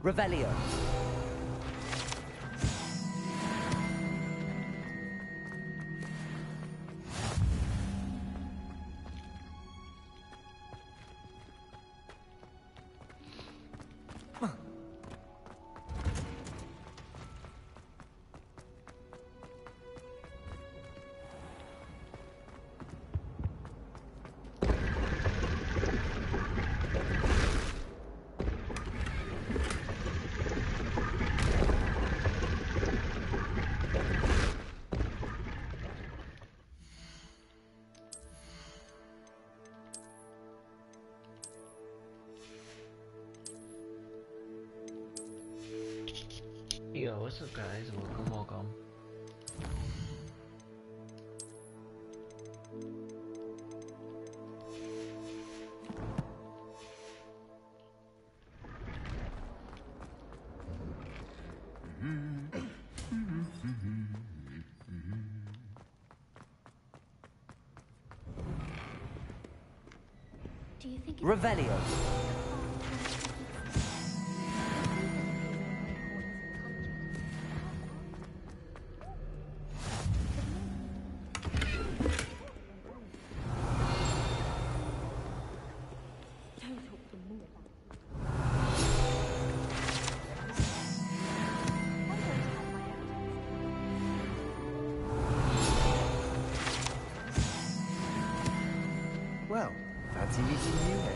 Revelio. Yo, what's up guys? Welcome. Do you think Revelio. Well, fancy meeting you then.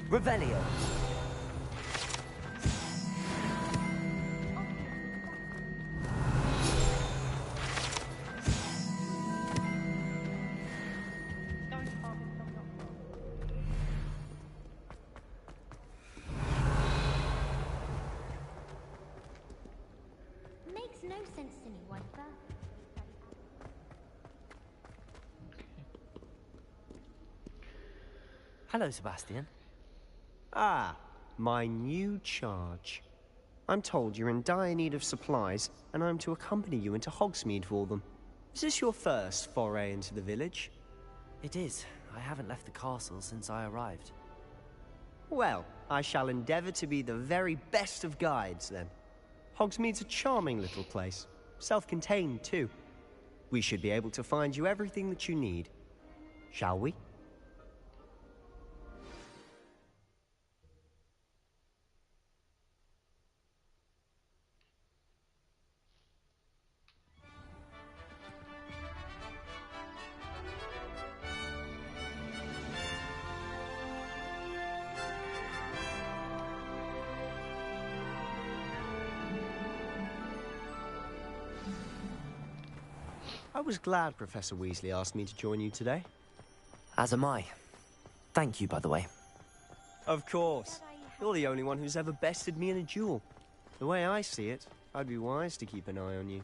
Revelio. Makes no sense to me, Wiper. Hello, Sebastian. Ah, my new charge. I'm told you're in dire need of supplies, and I'm to accompany you into Hogsmeade for them. Is this your first foray into the village? It is. I haven't left the castle since I arrived. Well, I shall endeavour to be the very best of guides, then. Hogsmeade's a charming little place. Self-contained, too. We should be able to find you everything that you need. Shall we? I was glad Professor Weasley asked me to join you today. As am I. Thank you, by the way. Of course. You're the only one who's ever bested me in a duel. The way I see it, I'd be wise to keep an eye on you.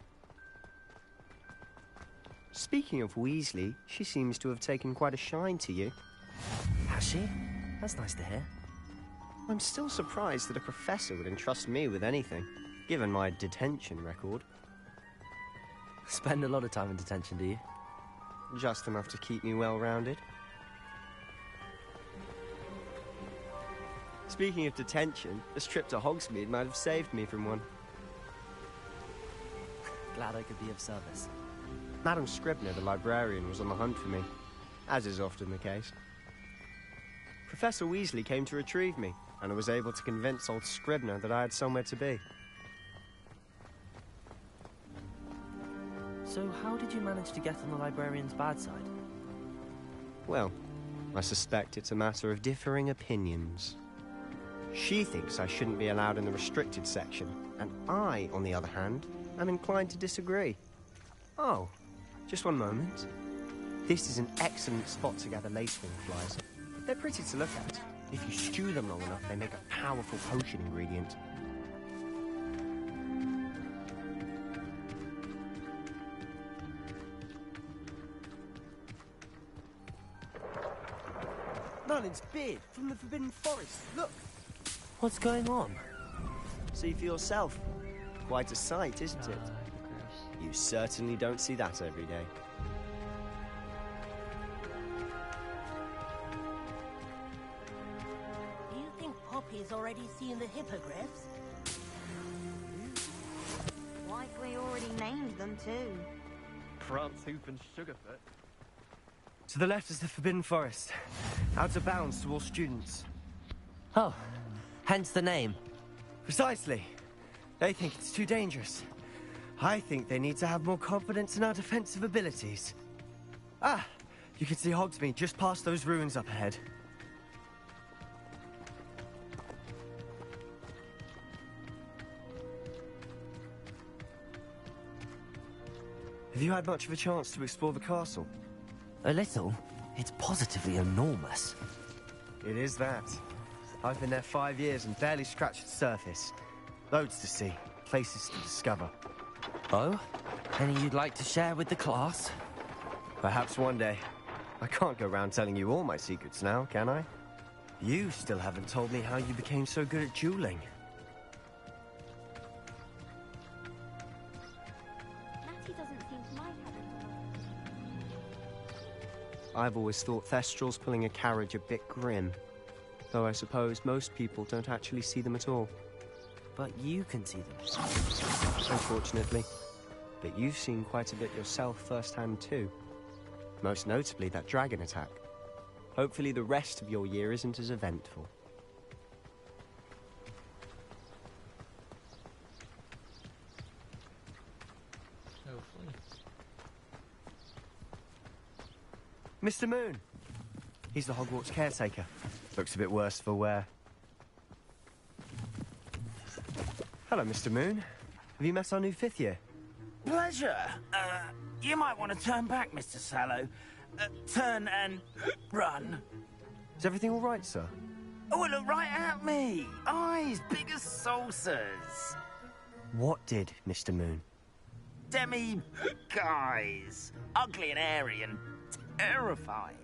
Speaking of Weasley, she seems to have taken quite a shine to you. Has she? That's nice to hear. I'm still surprised that a professor would entrust me with anything, given my detention record. Spend a lot of time in detention, do you? Just enough to keep me well-rounded. Speaking of detention, this trip to Hogsmeade might have saved me from one. Glad I could be of service. Madam Scribner, the librarian, was on the hunt for me, as is often the case. Professor Weasley came to retrieve me, and I was able to convince old Scribner that I had somewhere to be. So how did you manage to get on the librarian's bad side? Well, I suspect it's a matter of differing opinions. She thinks I shouldn't be allowed in the restricted section, and I, on the other hand, am inclined to disagree. Oh, just one moment. This is an excellent spot to gather lacewing flies. They're pretty to look at. If you stew them long enough, they make a powerful potion ingredient. Merlin's beard from the Forbidden Forest. Look! What's going on? See for yourself. Quite a sight, isn't it? You certainly don't see that every day. boys already seeing the hippogriffs? Like we already named them too. France Hoof and Sugarfoot. To the left is the Forbidden Forest. Out of bounds to all students. Oh, hence the name. Precisely. They think it's too dangerous. I think they need to have more confidence in our defensive abilities. Ah, you can see Hogsmeade just past those ruins up ahead. Have you had much of a chance to explore the castle? A little. It's positively enormous. It is that. I've been there 5 years and barely scratched the surface. Loads to see, places to discover. Oh? Any you'd like to share with the class? Perhaps one day. I can't go around telling you all my secrets now, can I? You still haven't told me how you became so good at dueling. Natty doesn't seem to mind having I've always thought Thestrals pulling a carriage a bit grim. Though I suppose most people don't actually see them at all. But you can see them. Unfortunately. But you've seen quite a bit yourself firsthand too. Most notably that dragon attack. Hopefully the rest of your year isn't as eventful. Hopefully. Mr. Moon! He's the Hogwarts caretaker. Looks a bit worse for wear. Hello, Mr. Moon. Have you met our new 5th year? Pleasure. You might want to turn back, Mr. Sallow. Turn and run. Is everything all right, sir? Oh, look right at me. Eyes big as saucers. What did, Mr. Moon? Guys. Ugly and airy and terrifying.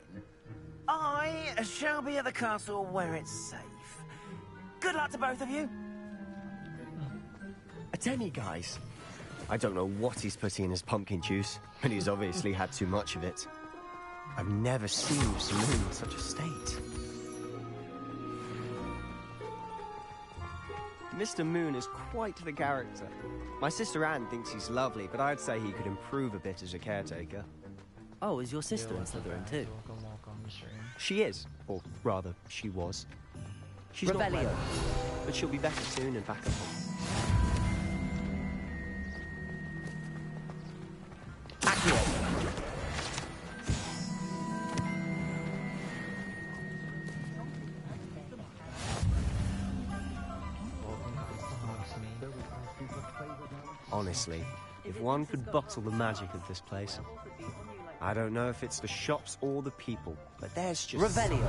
I shall be at the castle where it's safe. Good luck to both of you. A demi-guise? I don't know what he's putting in his pumpkin juice, but he's obviously had too much of it. I've never seen Mr. Moon in such a state. Mr. Moon is quite the character. My sister Anne thinks he's lovely, but I'd say he could improve a bit as a caretaker. Oh, is your sister in Slytherin too? Welcome, Mr. M. She is, or rather, she was. She's not Revelio. well, but she'll be better soon and back up on. Honestly, if one could bottle the magic of this place. I don't know if it's the shops or the people, but there's just... Revelio.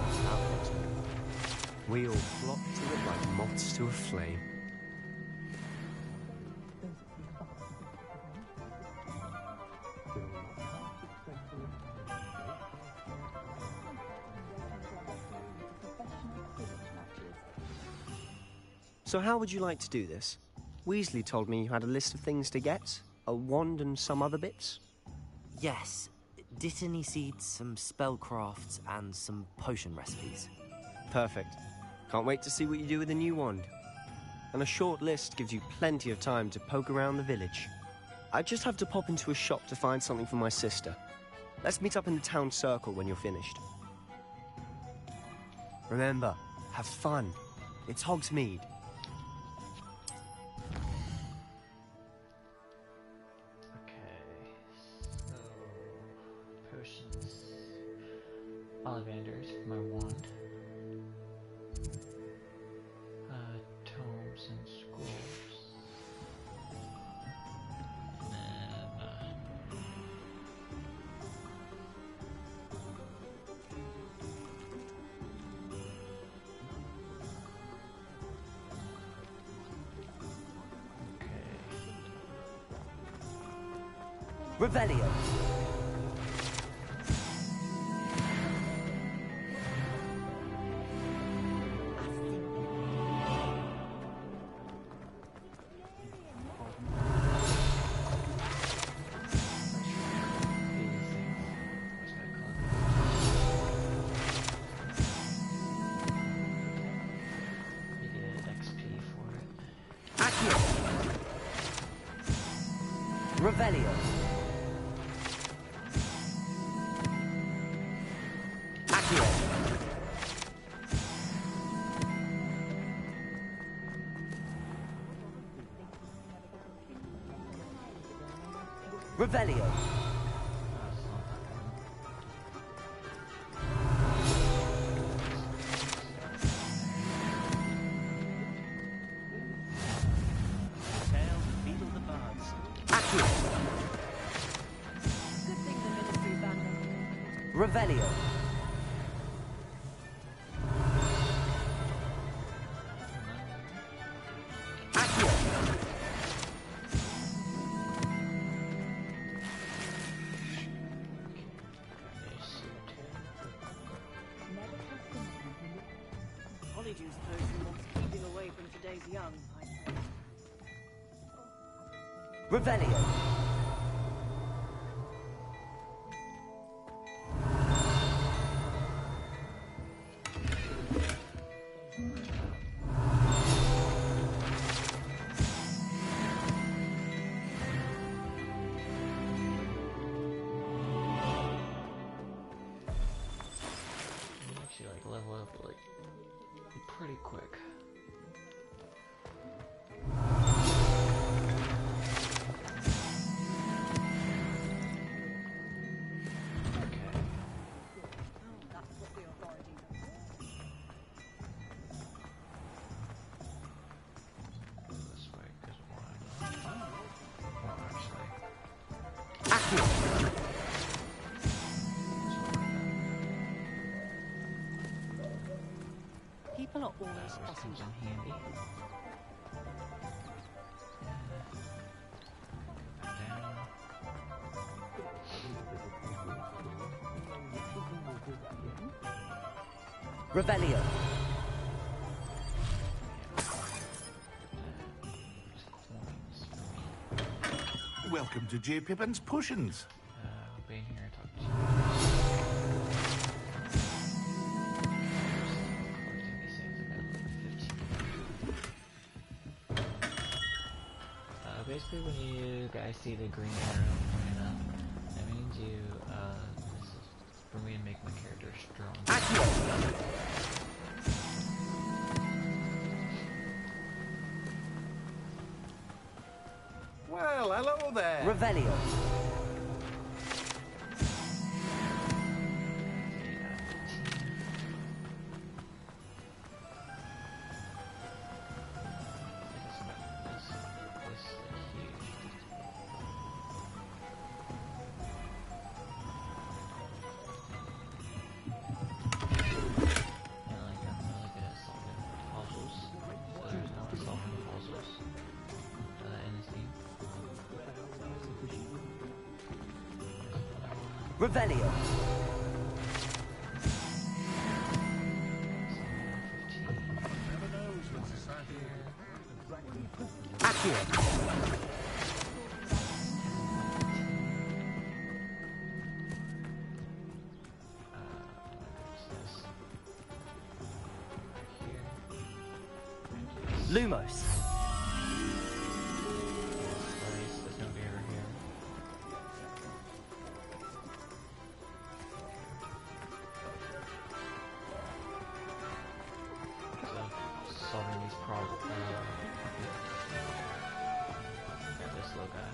We all flock to it like moths to a flame. So how would you like to do this? Weasley told me you had a list of things to get, a wand and some other bits. Yes. Dittany seeds, some spellcrafts, and some potion recipes. Perfect. Can't wait to see what you do with the new wand. And a short list gives you plenty of time to poke around the village. I just have to pop into a shop to find something for my sister. Let's meet up in the town circle when you're finished. Remember, have fun. It's Hogsmeade. Ollivanders, my wand. Tomes and scrolls. Revelio. Accio. Revelio. Tales of Beetle the Bards. Accio. Good thing the ministry's banned them. Revelio. Accio. Polyjuice person wants keeping away from today's young, I say. Revelio. You actually like level up like pretty quick. Okay. That's what the authority does. This way, because why not? Well, actually, Accio. People are always that fussing comes in handy. Back down. Revelio. There's coins for me. Welcome to J. Pippin's Potions. I'll be in here and talk to you. Collecting these things, I got level 15. Basically when you guys see the green arrow pointing up, that means you, this is for me to make my character strong. Accio. Well, hello there. Revelio. Revelio. Accio. Lumos. There's gonna be over here. So solving these problems. This little guy.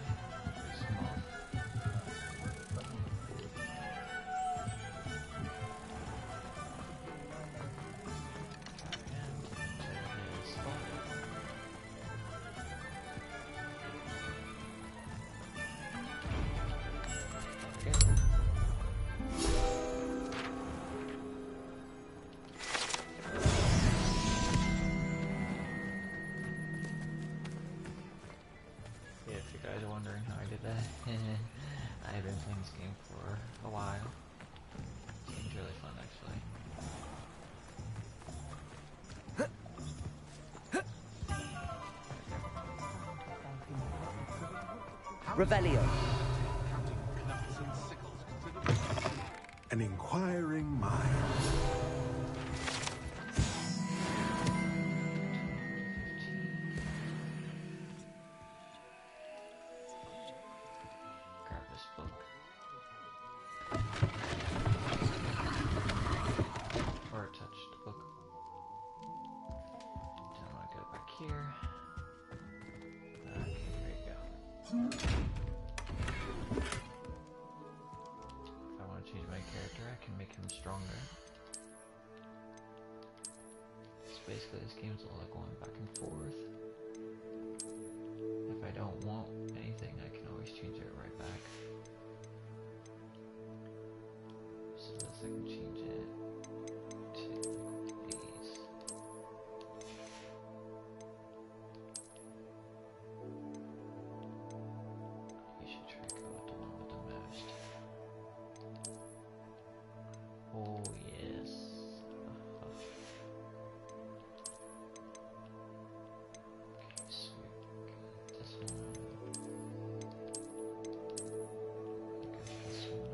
Small. And his spot. Yeah, if you guys are wondering how I did that, I've been playing this game for a while. Seems really fun, actually. Revelio. An inquiring mind. this book. Or touch the book. Then I'm gonna go back here. Okay, here you go. If I want to change my character, I can make him stronger. So basically this game's all like going back and forth. If I don't want anything, I can always change it right back. So this I can change it to these. You should try to go with the one with the most. Oh yes. Okay, sweet. This one. Go with this one.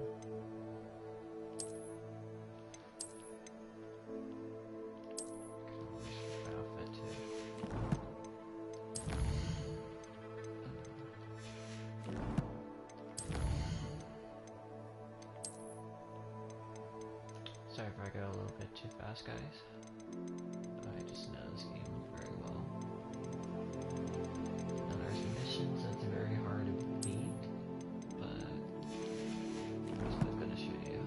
Can always switch my outfit too. Sorry if I go a little bit too fast, guys. I just know this game very well. Now there's missions that's very hard to beat, but I'm still gonna show you.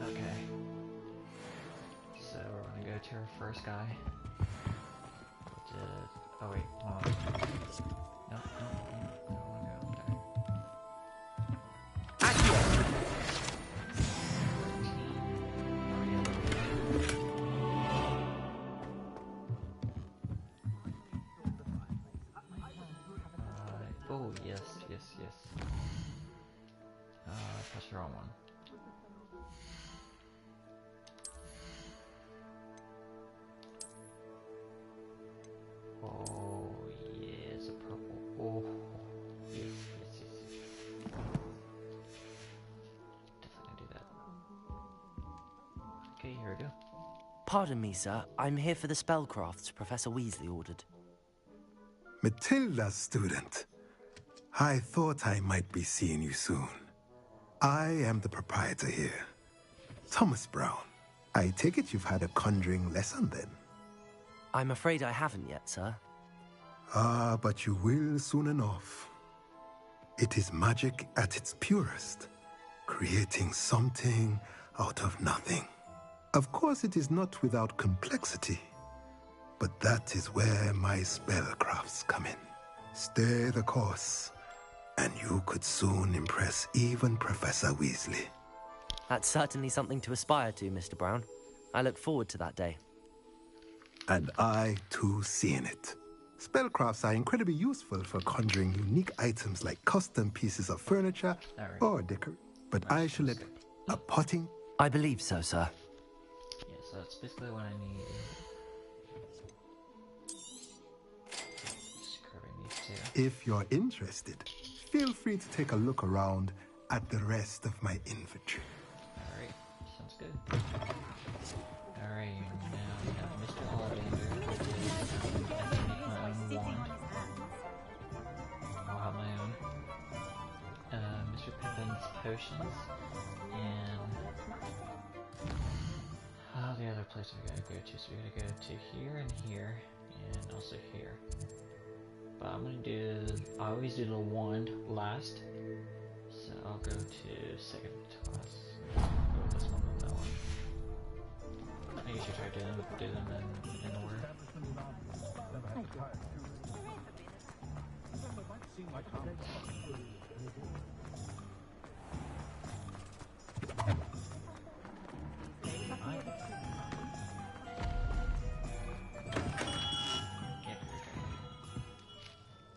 Okay. So we're gonna go to our first guy. Which is, oh wait, hold on. No, I don't wanna go there. Oh yes. I pressed the wrong one. Oh yes, a purple. Oh yes. Definitely do that. Okay, here we go. Pardon me, sir. I'm here for the spellcrafts Professor Weasley ordered. Matilda's student. I thought I might be seeing you soon. I am the proprietor here, Thomas Brown. I take it you've had a conjuring lesson then? I'm afraid I haven't yet, sir. Ah, but you will soon enough. It is magic at its purest, creating something out of nothing. Of course, it is not without complexity, but that is where my spellcrafts come in. Stay the course, and you could soon impress even Professor Weasley. That's certainly something to aspire to, Mr. Brown. I look forward to that day. And I, too, seeing it. Spellcrafts are incredibly useful for conjuring unique items like custom pieces of furniture or decor. But I shall let a potting... I believe so, sir. Yeah, so that's basically what I need. Scrubbing these two. If you're interested, feel free to take a look around at the rest of my inventory. Alright, sounds good. Alright, now we have Mr. Ollivander, which is, I can make my own wand. I'll have my own. Mr. Pippin's potions, and the other place we gotta go to, so we gotta go to here and here, and also here. But I'm gonna do, I always do the wand last, so I'll go to second class. Go with this one and that one. I usually try to do them in order.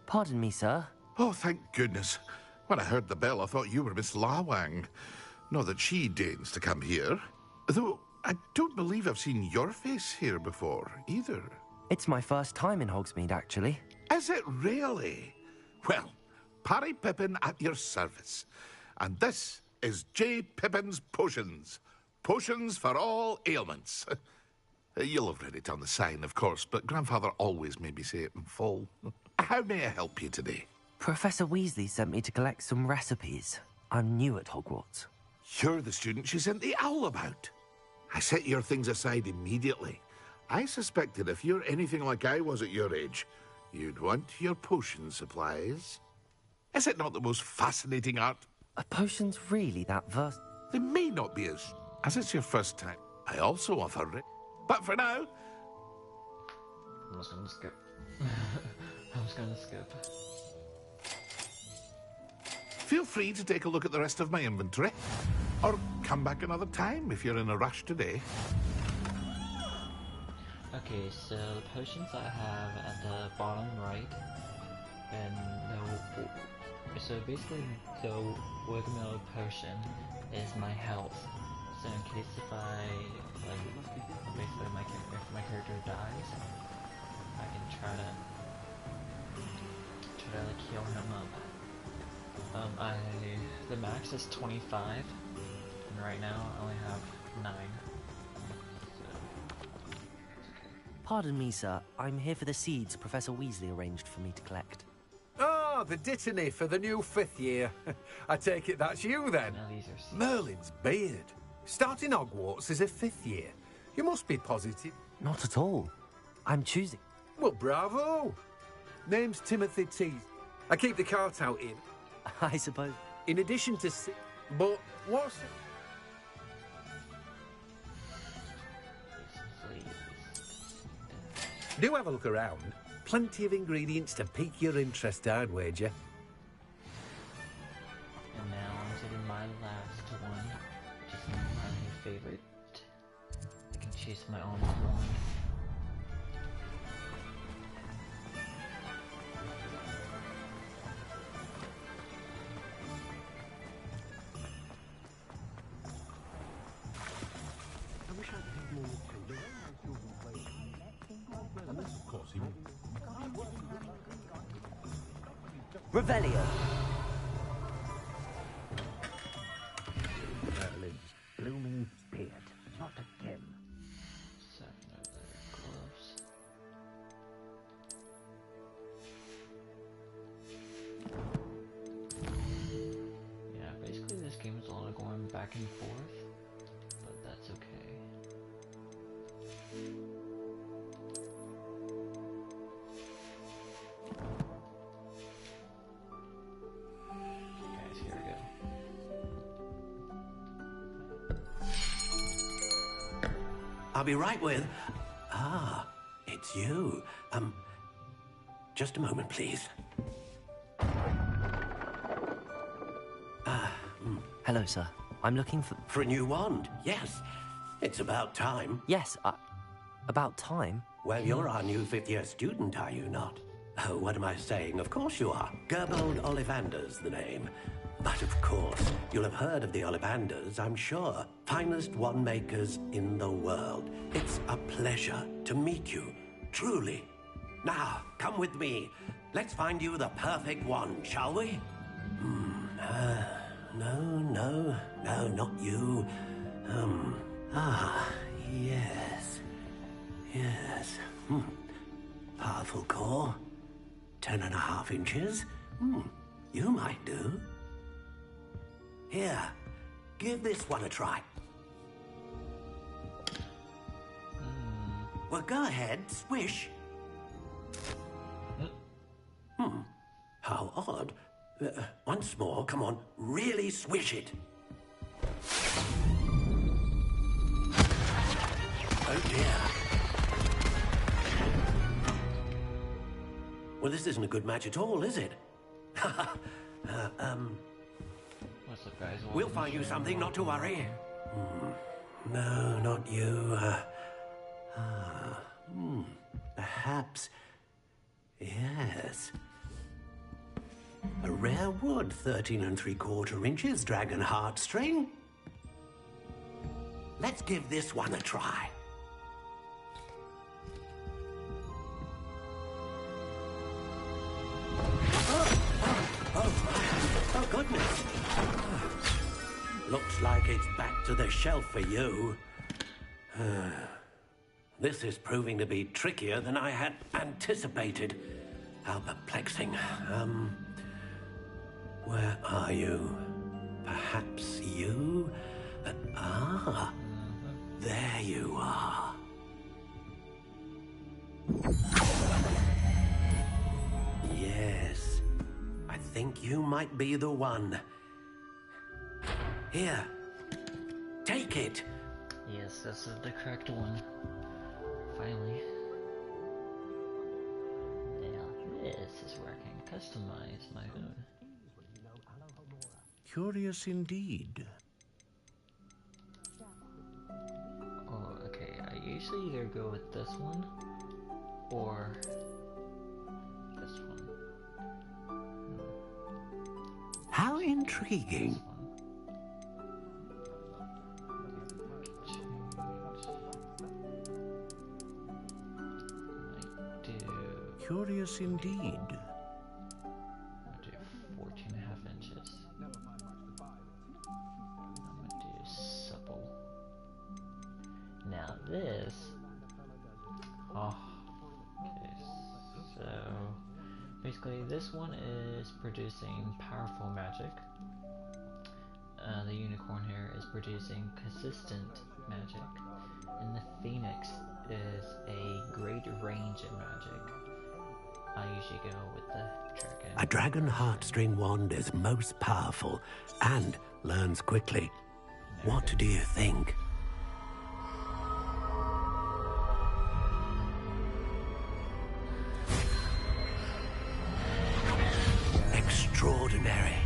Pardon me, sir. Oh, thank goodness. When I heard the bell, I thought you were Miss Lawang. Not that she deigns to come here. Though, I don't believe I've seen your face here before, either. It's my first time in Hogsmeade, actually. Is it really? Well, Parry Pippin at your service. And this is J. Pippin's Potions. Potions for all ailments. You'll have read it on the sign, of course, but Grandfather always made me say it in full. How may I help you today? Professor Weasley sent me to collect some recipes. I'm new at Hogwarts. You're the student she sent the owl about. I set your things aside immediately. I suspected if you're anything like I was at your age, you'd want your potion supplies. Is it not the most fascinating art? Are potions really that versatile? They may not be as it's your first time. I also offer it. But for now... I'm just gonna skip. I'm just gonna skip. Feel free to take a look at the rest of my inventory. Or come back another time if you're in a rush today. Okay, so the potions I have at the bottom right, and so basically the Wigmilk potion is my health. So in case if basically if my character dies, I can try to like heal him up. The max is 25, and right now I only have 9. Pardon me, sir. I'm here for the seeds Professor Weasley arranged for me to collect. Ah, the dittany for the new 5th year. I take it that's you, then? No, these are seeds. Merlin's beard. Starting Hogwarts is a 5th year. You must be positive. Not at all. I'm choosing... Well, bravo. Name's Timothy T. I keep the cart out in. I suppose. In addition to... But what's... Do have a look around. Plenty of ingredients to pique your interest, I'd wager. And now I'm getting my last one, which is my favorite. I can choose my own wand. Revelio. Merlin's blooming beard, not a him. Gloves. Yeah, basically this game is a lot of going back and forth, but that's okay. I'll be right with... Ah, it's you. Just a moment, please. Hello, sir. I'm looking for... For a new wand, yes. It's about time. Yes, about time? Well, you're our new 5th year student, are you not? Oh, what am I saying? Of course you are. Gerbold Ollivander's the name. But of course, you'll have heard of the Ollivanders, I'm sure. Finest wand makers in the world. It's a pleasure to meet you, truly. Now, come with me. Let's find you the perfect wand, shall we? No, not you. Yes. Powerful core. 10.5 inches. You might do. Here, give this one a try. Well, go ahead, swish. How odd. Once more, come on, really swish it. Oh dear. Well, this isn't a good match at all, is it? What's up, guys? We'll find you something, not to worry. No, not you. Perhaps. Yes. A rare wood, 13 3/4 inches, dragon heartstring. Let's give this one a try. Oh goodness. like it's back to the shelf for you. This is proving to be trickier than I had anticipated. How perplexing. Where are you? Perhaps you? There you are. Yes, I think you might be the one. Here, take it. Yes, this is the correct one. Finally. Now this is working. Customize my own. Curious indeed. Oh, okay. I usually either go with this one or this one. How intriguing. Curious indeed. I'll do 14.5 inches. I'm gonna do supple. Now this. Oh, okay. So basically, this one is producing powerful magic. The unicorn here is producing consistent magic, and the phoenix is a great range of magic. I usually go with the dragon. A dragon heartstring wand is most powerful and learns quickly. What do you think? Extraordinary.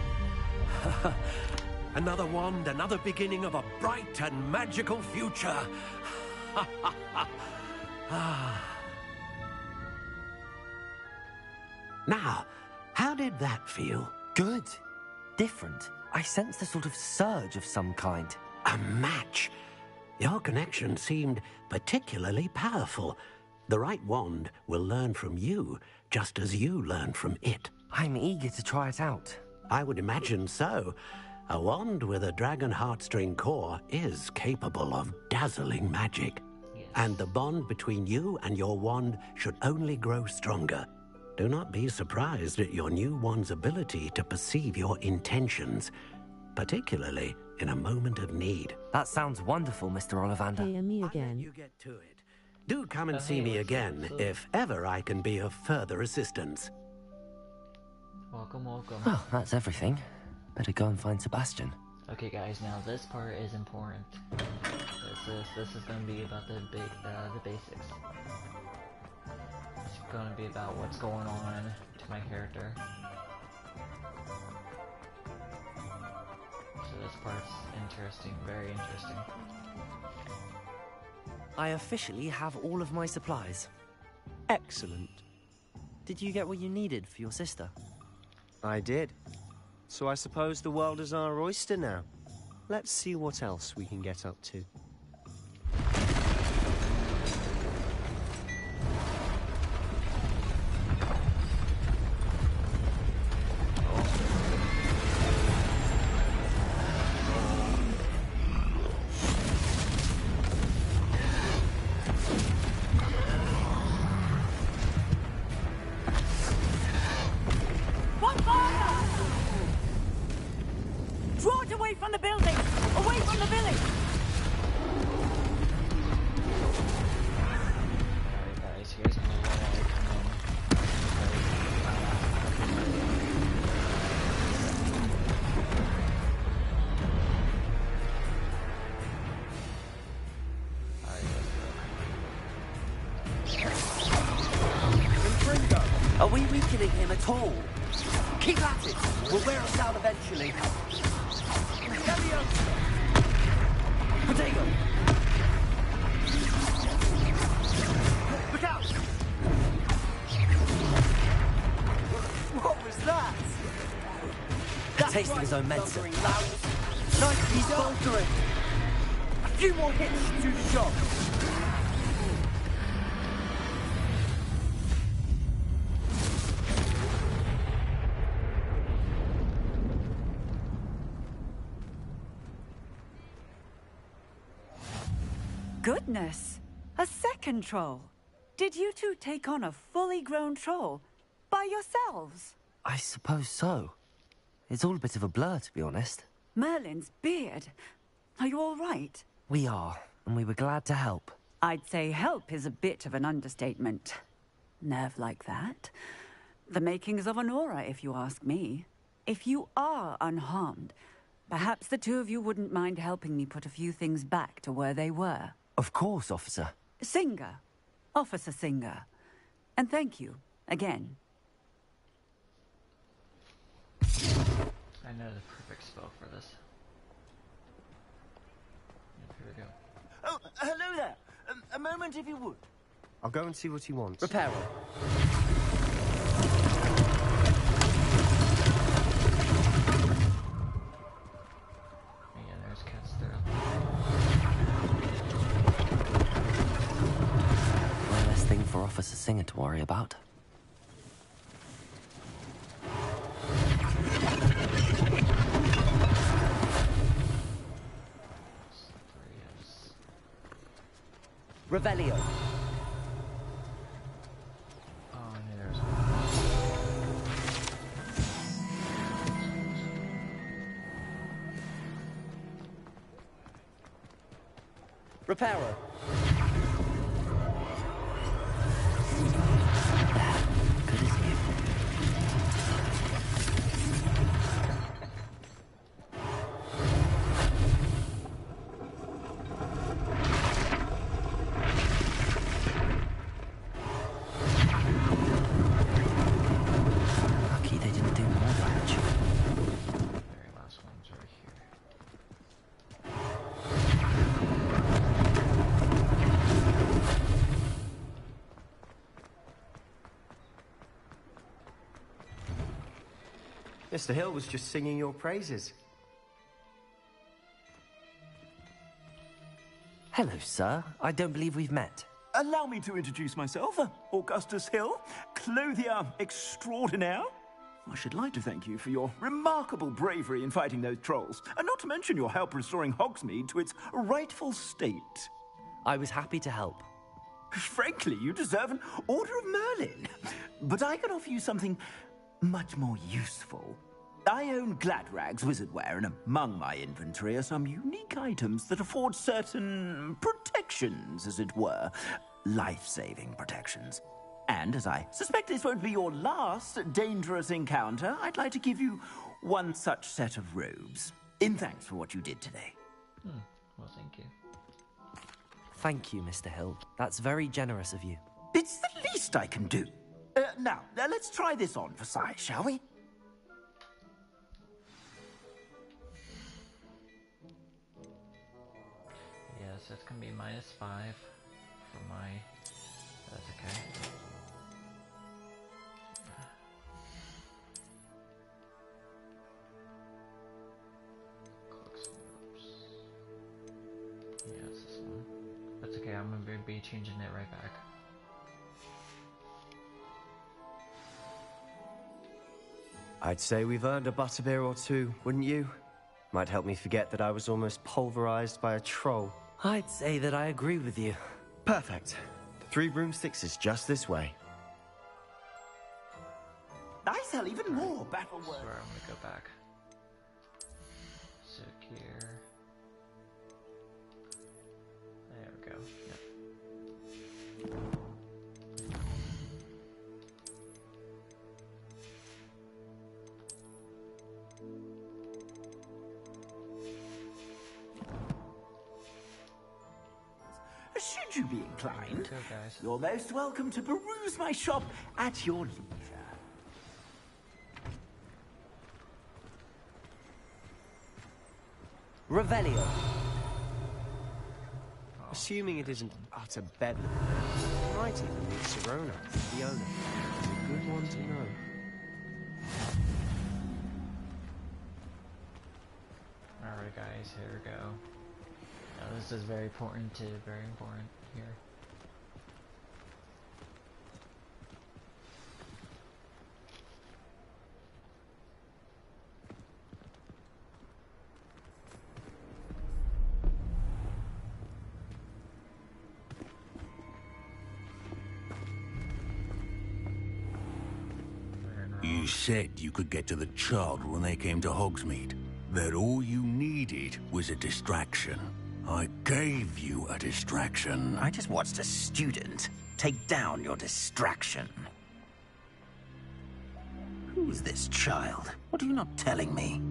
Another wand, another beginning of a bright and magical future. Now, how did that feel? Good. Different. I sensed a sort of surge of some kind. A match. Your connection seemed particularly powerful. The right wand will learn from you, just as you learn from it. I'm eager to try it out. I would imagine so. A wand with a dragon heartstring core is capable of dazzling magic. Yes. And the bond between you and your wand should only grow stronger. Do not be surprised at your new wand's ability to perceive your intentions, particularly in a moment of need. That sounds wonderful, Mr. Ollivander. Hey, me again. You get to it. Do come and see me again if ever I can be of further assistance. Welcome, welcome. Well, that's everything. Better go and find Sebastian. Okay, guys. Now this part is important. This is going to be about the basics. It's going to be about what's going on to my character. So this part's interesting, very interesting. I officially have all of my supplies. Excellent. Did you get what you needed for your sister? I did. So I suppose the world is our oyster now. Let's see what else we can get up to. Are we weakening him at all? Keep at it! We'll wear us down eventually. Potato! Look out! What was that? A taste of his own medicine. Nice, he's faltering. A few more hits to do the job. Goodness! A second troll. Did you two take on a fully grown troll by yourselves? I suppose so. It's all a bit of a blur, to be honest. Merlin's beard. Are you all right? We are, and we were glad to help. I'd say help is a bit of an understatement. Nerve like that. The makings of an aura, if you ask me. If you are unharmed, perhaps the two of you wouldn't mind helping me put a few things back to where they were. Of course, officer. Singer. Officer Singer. And thank you, again. I know the perfect spell for this. Yep, here we go. Oh, hello there. A moment, if you would. I'll go and see what he wants. Reparo. Yeah, there's Cat's throw. One less thing for Officer Singer to worry about. Revelio. Oh, I knew there was Reparo. Good as new. Lucky they didn't do more damage. very last one's right here. Mr. Hill was just singing your praises. Hello, sir. I don't believe we've met. Allow me to introduce myself, Augustus Hill, clothier extraordinaire. I should like to thank you for your remarkable bravery in fighting those trolls, and not to mention your help restoring Hogsmeade to its rightful state. I was happy to help. Frankly, you deserve an Order of Merlin. But I can offer you something much more useful. I own Gladrag's wizardware, and among my inventory are some unique items that afford certain protections, as it were. Life-saving protections. And as I suspect this won't be your last dangerous encounter, I'd like to give you one such set of robes, in thanks for what you did today. Well, thank you. Thank you, Mr. Hill. That's very generous of you. It's the least I can do. Now, let's try this on for size, shall we? Yes, that's gonna be -5 for my. That's okay. Cloaks and robes. Yeah, it's this one. That's okay. I'm gonna be changing it right back. I'd say we've earned a butterbeer or two, wouldn't you? Might help me forget that I was almost pulverized by a troll. I'd say that I agree with you. Perfect. The 3 broomsticks is just this way. I sell even more battle I work. swear I'm gonna go back. Secure. There we go. Yep. Should you be inclined, Go, guys. you're most welcome to peruse my shop at your leisure. Revelio. Assuming it isn't utter bedlam, you might even meet Sirona, the owner. It's a good one to know. Alright guys, here we go. Now this is very important here. You said you could get to the child when they came to Hogsmeade. That all you needed was a distraction. I gave you a distraction. I just watched a student take down your distraction. Who's this child? What are you not telling me?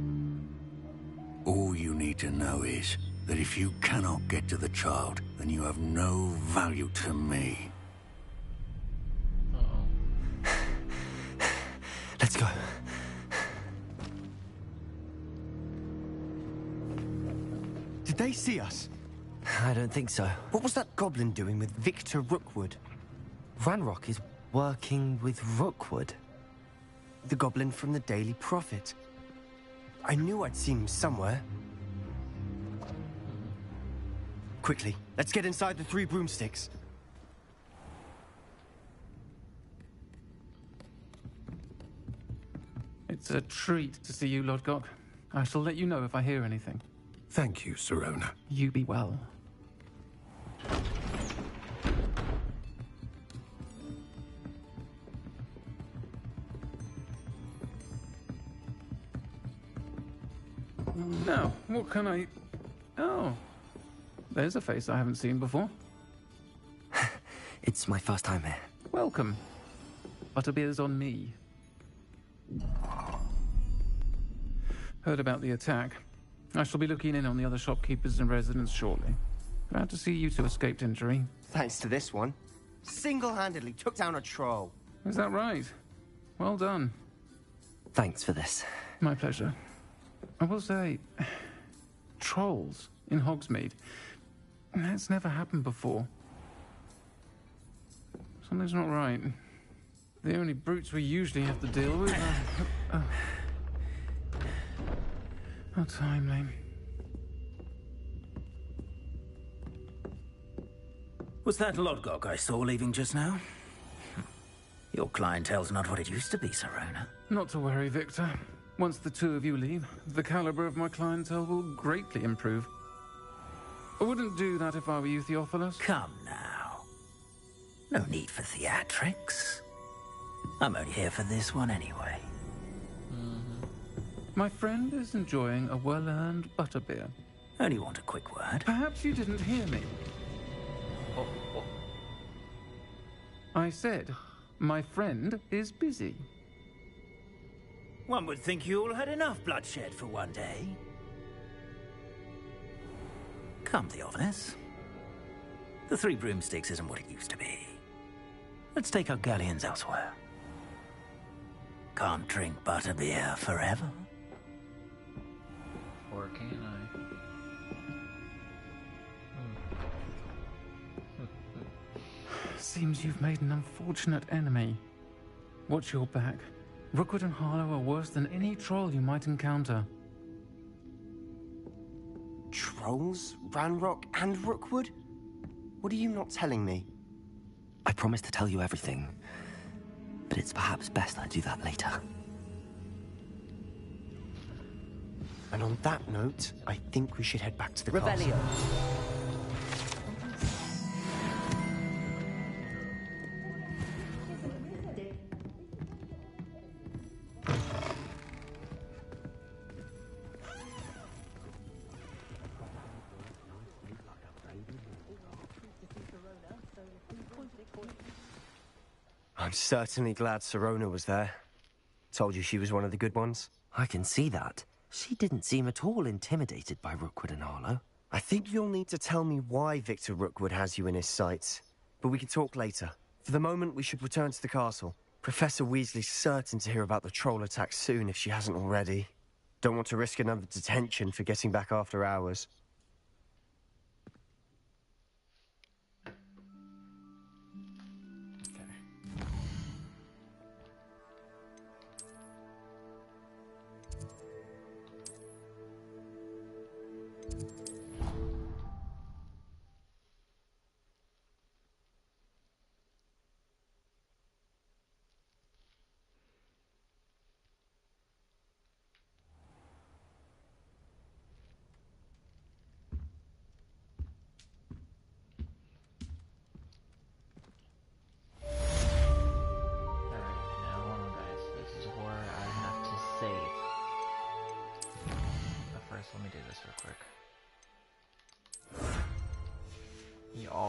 All you need to know is that if you cannot get to the child, then you have no value to me. Let's go. Did they see us? I don't think so. What was that goblin doing with Victor Rookwood? Ranrock is working with Rookwood. The goblin from the Daily Prophet. I knew I'd seen him somewhere. Quickly, let's get inside the 3 broomsticks. It's a treat to see you, Lodgok. I shall let you know if I hear anything. Thank you, Sirona. You be well. Now, what can I... Oh, there's a face I haven't seen before. It's my first time here. Welcome. Butterbeer's on me. Heard about the attack. I shall be looking in on the other shopkeepers and residents shortly. Glad to see you two escaped injury. Thanks to this one. Single-handedly took down a troll. Is that right? Well done. Thanks for this. My pleasure. I will say, trolls in Hogsmeade. That's never happened before. Something's not right. The only brutes we usually have to deal with are... How timely. Was that Lodgok I saw leaving just now? Your clientele's not what it used to be, Sirona. Not to worry, Victor. Once the two of you leave, the caliber of my clientele will greatly improve. I wouldn't do that if I were you, Theophilus. Come now. No need for theatrics. I'm only here for this one anyway. My friend is enjoying a well-earned butterbeer. Only want a quick word. Perhaps you didn't hear me. I said, my friend is busy. One would think you all had enough bloodshed for one day. Come, Theophilus. The 3 broomsticks isn't what it used to be. Let's take our galleons elsewhere. Can't drink butterbeer forever. Or can I? Seems you've made an unfortunate enemy. Watch your back. Rookwood and Harlow are worse than any troll you might encounter. Trolls? Ranrock and Rookwood? What are you not telling me? I promised to tell you everything, but it's perhaps best I do that later. And on that note, I think we should head back to the Revelio. castle. I'm certainly glad Sirona was there. Told you she was one of the good ones. I can see that. She didn't seem at all intimidated by Rookwood and Harlow. I think you'll need to tell me why Victor Rookwood has you in his sights. But we can talk later. For the moment, we should return to the castle. Professor Weasley's certain to hear about the troll attack soon if she hasn't already. Don't want to risk another detention for getting back after hours.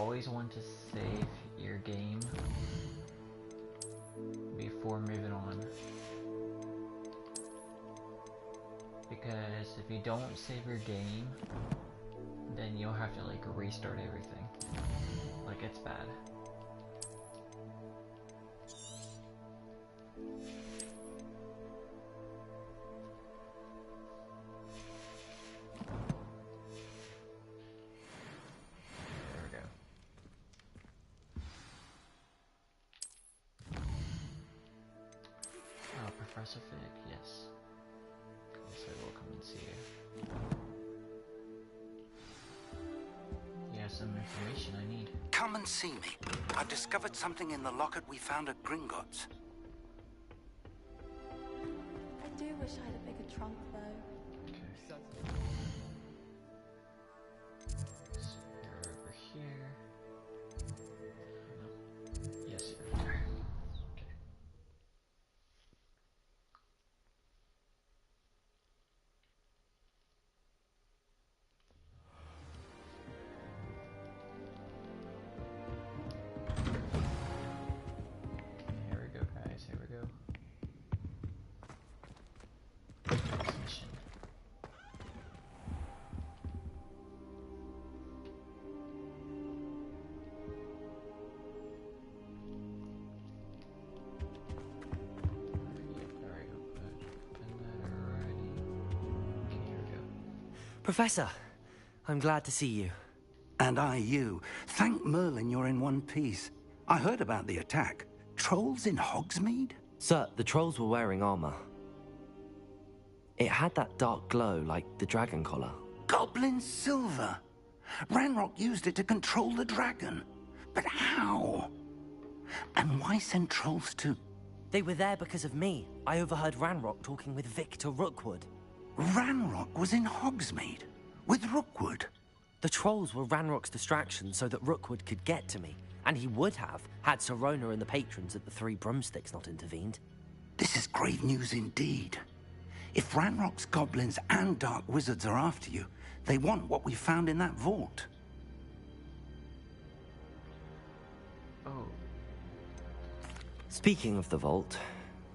always want to save your game before moving on. Because if you don't save your game, then you'll have to like restart everything. Like, it's bad. Professor Fig, yes. So we'll come and see you. You have some information I need. Come and see me. I've discovered something in the locket we found at Gringotts. I do wish I had a bigger trunk, though. Okay. So you're over here. No. Yes, you're over there. Professor, I'm glad to see you. And I you. Thank Merlin you're in one piece. I heard about the attack. Trolls in Hogsmeade? Sir, the trolls were wearing armor. It had that dark glow like the dragon collar. Goblin silver! Ranrock used it to control the dragon. But how? And why send trolls to... They were there because of me. I overheard Ranrock talking with Victor Rookwood. Ranrock was in Hogsmeade? With Rookwood? The trolls were Ranrock's distraction so that Rookwood could get to me. And he would have, had Sirona and the patrons at the Three Broomsticks not intervened. This is grave news indeed. If Ranrock's goblins and dark wizards are after you, they want what we found in that vault. Oh. Speaking of the vault,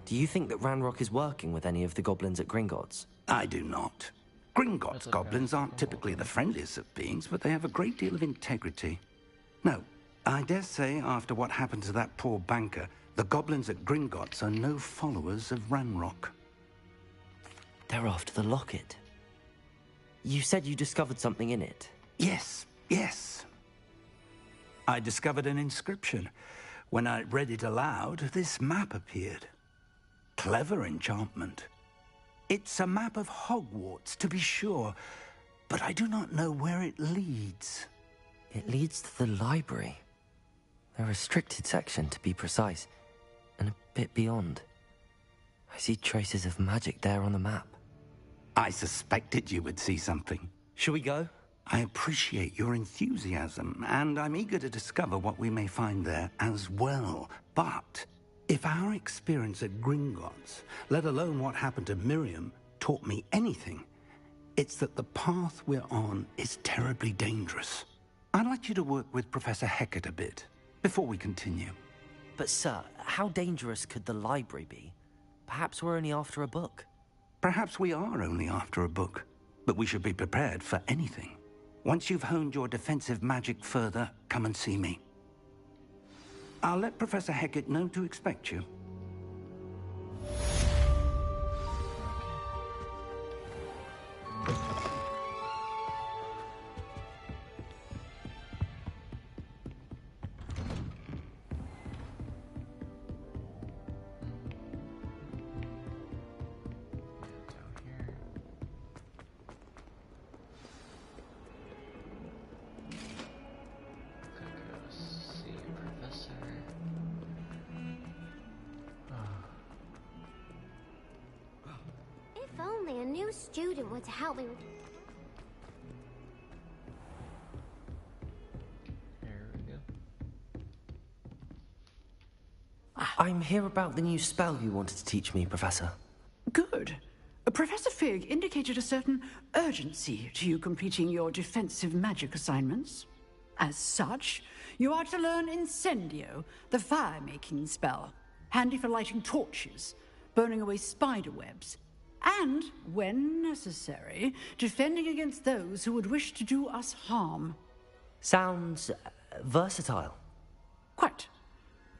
do you think that Ranrock is working with any of the goblins at Gringotts? I do not. Gringotts goblins aren't typically the friendliest of beings, but they have a great deal of integrity. No, I dare say after what happened to that poor banker, the goblins at Gringotts are no followers of Ranrock. They're after the locket. You said you discovered something in it. Yes, yes. I discovered an inscription. When I read it aloud, this map appeared. Clever enchantment. It's a map of Hogwarts, to be sure, but I do not know where it leads. It leads to the library. A restricted section, to be precise, and a bit beyond. I see traces of magic there on the map. I suspected you would see something. Shall we go? I appreciate your enthusiasm, and I'm eager to discover what we may find there as well. But if our experience at Gringotts, let alone what happened to Miriam, taught me anything, it's that the path we're on is terribly dangerous. I'd like you to work with Professor Hecat a bit, before we continue. But sir, how dangerous could the library be? Perhaps we're only after a book. Perhaps we are only after a book, but we should be prepared for anything. Once you've honed your defensive magic further, come and see me. I'll let Professor Hecat know to expect you. If only a new student were to help me. I'm here about the new spell you wanted to teach me, Professor. Good. Professor Fig indicated a certain urgency to you completing your defensive magic assignments. As such, you are to learn Incendio, the fire-making spell, handy for lighting torches, burning away spider webs, and, when necessary, defending against those who would wish to do us harm. Sounds versatile. Quite.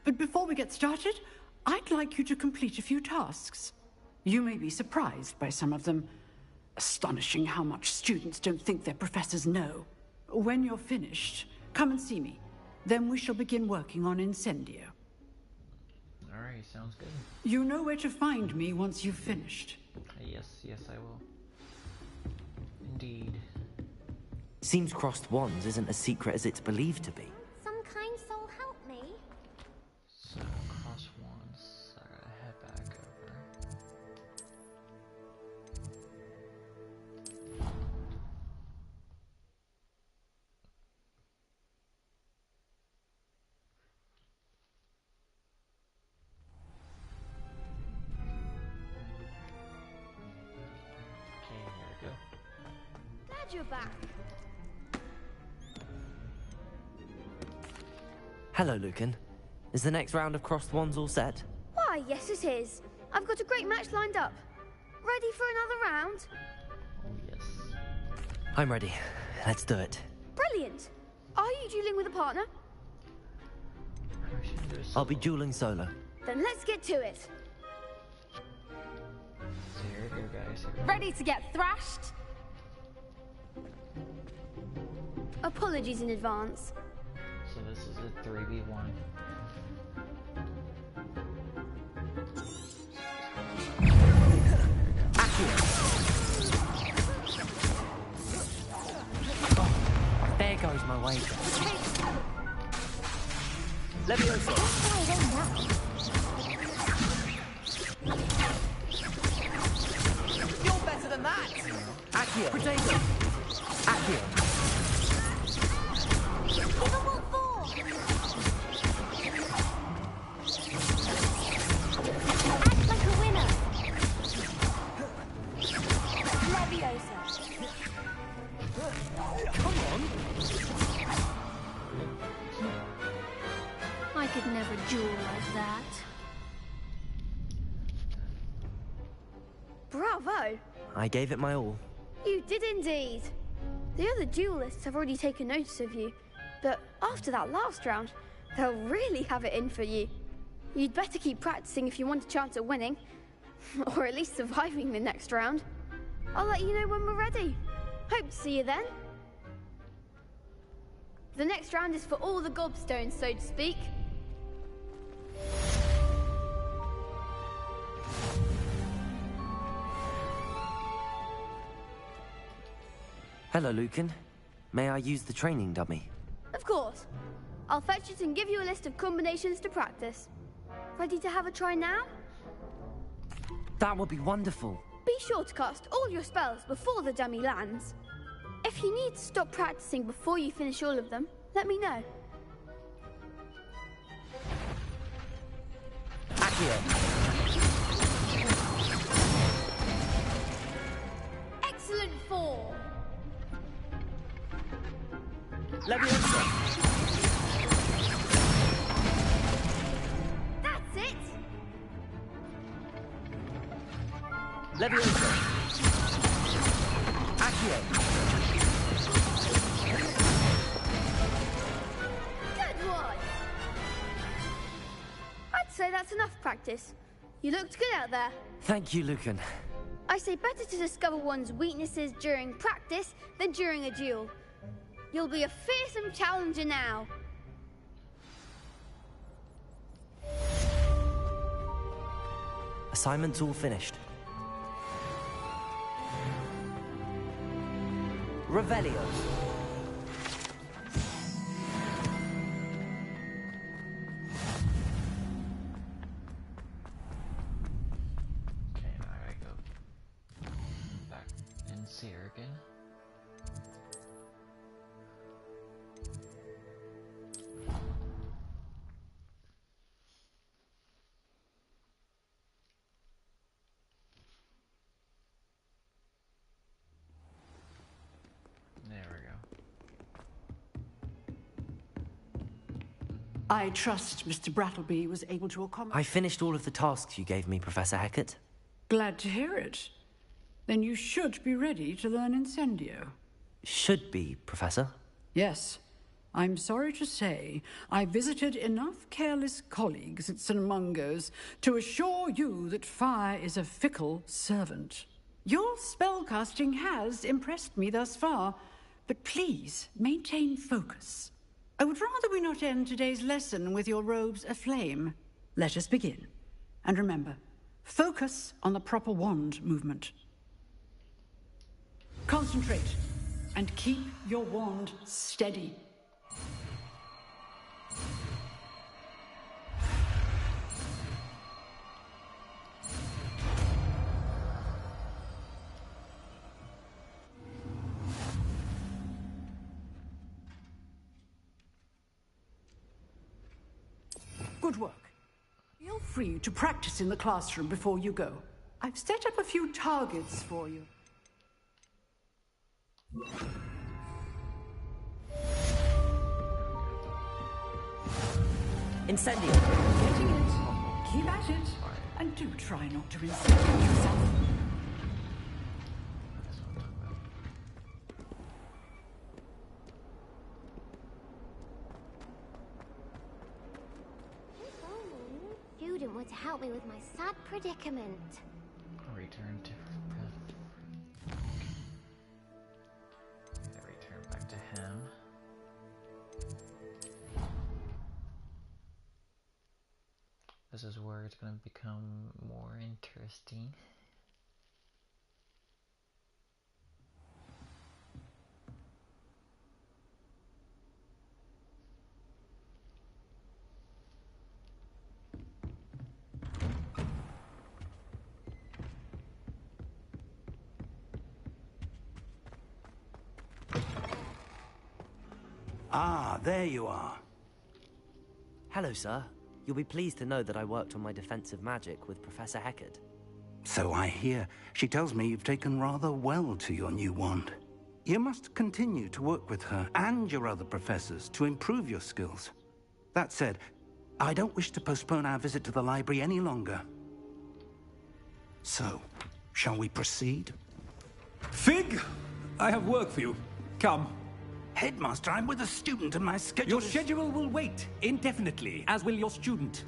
But before we get started, I'd like you to complete a few tasks. You may be surprised by some of them. Astonishing how much students don't think their professors know. When you're finished, come and see me. Then we shall begin working on Incendio. Alright, sounds good. You know where to find me once you've finished. Yes, I will. Indeed. Seems crossed wands isn't as secret as it's believed to be. Some kind soul help me. So, cross wands. I gotta head back over. Okay, here we go. Glad you're back. Hello, Lucan. Is the next round of crossed wands all set? Why, yes it is. I've got a great match lined up. Ready for another round? Oh, yes. I'm ready. Let's do it. Brilliant. Are you dueling with a partner? I'll be dueling solo. Then let's get to it. So here we go, guys. Here we go. Ready to get thrashed? Apologies in advance. So this is a 3v1. There goes my wager. Leviosa. You're better than that. Accio. Potato. Accio. Act like a winner. Leviosa. Come on. I could never duel like that. Bravo! I gave it my all. You did indeed. The other duelists have already taken notice of you, but after that last round, they'll really have it in for you. You'd better keep practicing if you want a chance at winning, or at least surviving the next round. I'll let you know when we're ready. Hope to see you then. The next round is for all the gobstones, so to speak. Hello, Lucan. May I use the training dummy? Of course. I'll fetch it and give you a list of combinations to practice. Ready to have a try now? That would be wonderful. Be sure to cast all your spells before the dummy lands. If you need to stop practicing before you finish all of them, let me know. Accio. Excellent form. Leviosa. That's it. Leviosa. Accio. Good one. I'd say that's enough practice. You looked good out there. Thank you, Lucan. I say better to discover one's weaknesses during practice than during a duel. You'll be a fearsome challenger now. Assignment's all finished. Revelio. Okay, now I gotta go back and see her again. There we go. I trust Mr. Brattleby was able to accommodate... I finished all of the tasks you gave me, Professor Hecat. Glad to hear it. Then you should be ready to learn Incendio. Should be, Professor. Yes. I'm sorry to say, I visited enough careless colleagues at St. Mungo's to assure you that fire is a fickle servant. Your spellcasting has impressed me thus far, but please maintain focus. I would rather we not end today's lesson with your robes aflame. Let us begin. And remember, focus on the proper wand movement. Concentrate, and keep your wand steady. Good work. Feel free to practice in the classroom before you go. I've set up a few targets for you. Incendio! Getting it. Keep at it. And do try not to incendiate yourself. Student were to help me with my sad predicament. Return to return back to him. This is where it's going to become more interesting. Ah, there you are. Hello, sir. You'll be pleased to know that I worked on my defensive magic with Professor Hecat. So I hear. She tells me you've taken rather well to your new wand. You must continue to work with her and your other professors to improve your skills. That said, I don't wish to postpone our visit to the library any longer. So, shall we proceed? Fig! I have work for you. Come. Headmaster, I'm with a student and my schedule Your schedule will wait indefinitely, as will your student.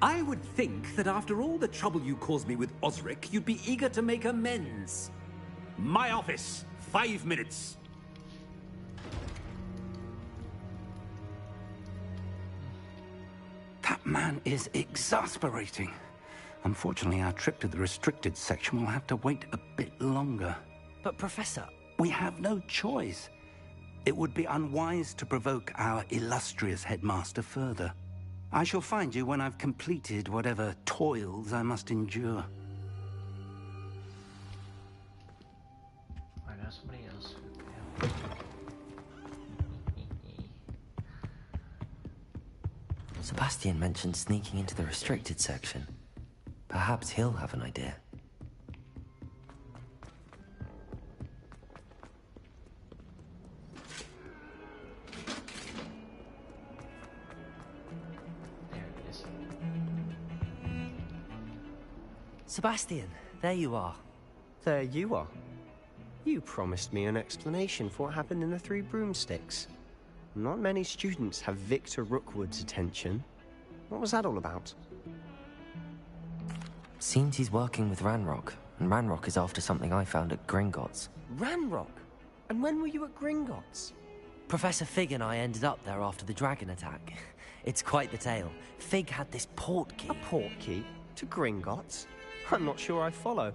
I would think that after all the trouble you caused me with Osric, you'd be eager to make amends. My office, 5 minutes. That man is exasperating. Unfortunately, our trip to the restricted section will have to wait a bit longer. But, Professor... We have no choice. It would be unwise to provoke our illustrious headmaster further. I shall find you when I've completed whatever toils I must endure. I know somebody else. Sebastian mentioned sneaking into the restricted section. Perhaps he'll have an idea. Sebastian, there you are. There you are. You promised me an explanation for what happened in the Three Broomsticks. Not many students have Victor Rookwood's attention. What was that all about? Seems he's working with Ranrock, and Ranrock is after something I found at Gringotts. Ranrock? And when were you at Gringotts? Professor Fig and I ended up there after the dragon attack. It's quite the tale. Fig had this port key. A port key? To Gringotts? I'm not sure I follow.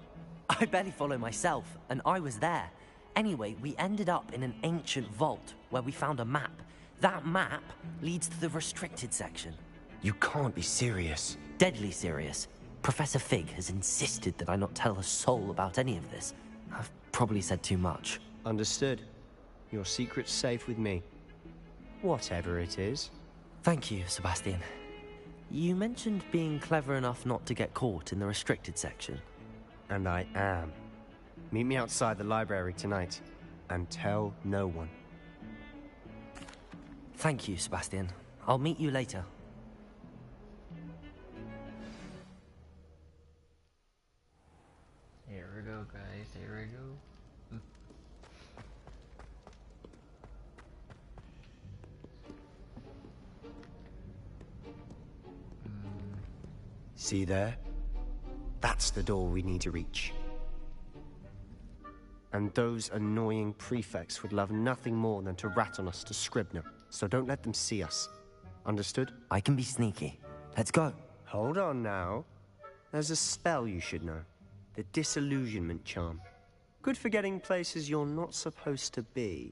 I barely follow myself, and I was there. Anyway, we ended up in an ancient vault where we found a map. That map leads to the restricted section. You can't be serious. Deadly serious. Professor Fig has insisted that I not tell a soul about any of this. I've probably said too much. Understood. Your secret's safe with me. Whatever it is. Thank you, Sebastian. You mentioned being clever enough not to get caught in the restricted section. And I am. Meet me outside the library tonight, and tell no one. Thank you, Sebastian. I'll meet you later. Here we go, guys. Here we go. See there? That's the door we need to reach. And those annoying prefects would love nothing more than to rat on us to Scribner, so don't let them see us. Understood? I can be sneaky. Let's go. Hold on now. There's a spell you should know. The Disillusionment Charm. Good for getting places you're not supposed to be.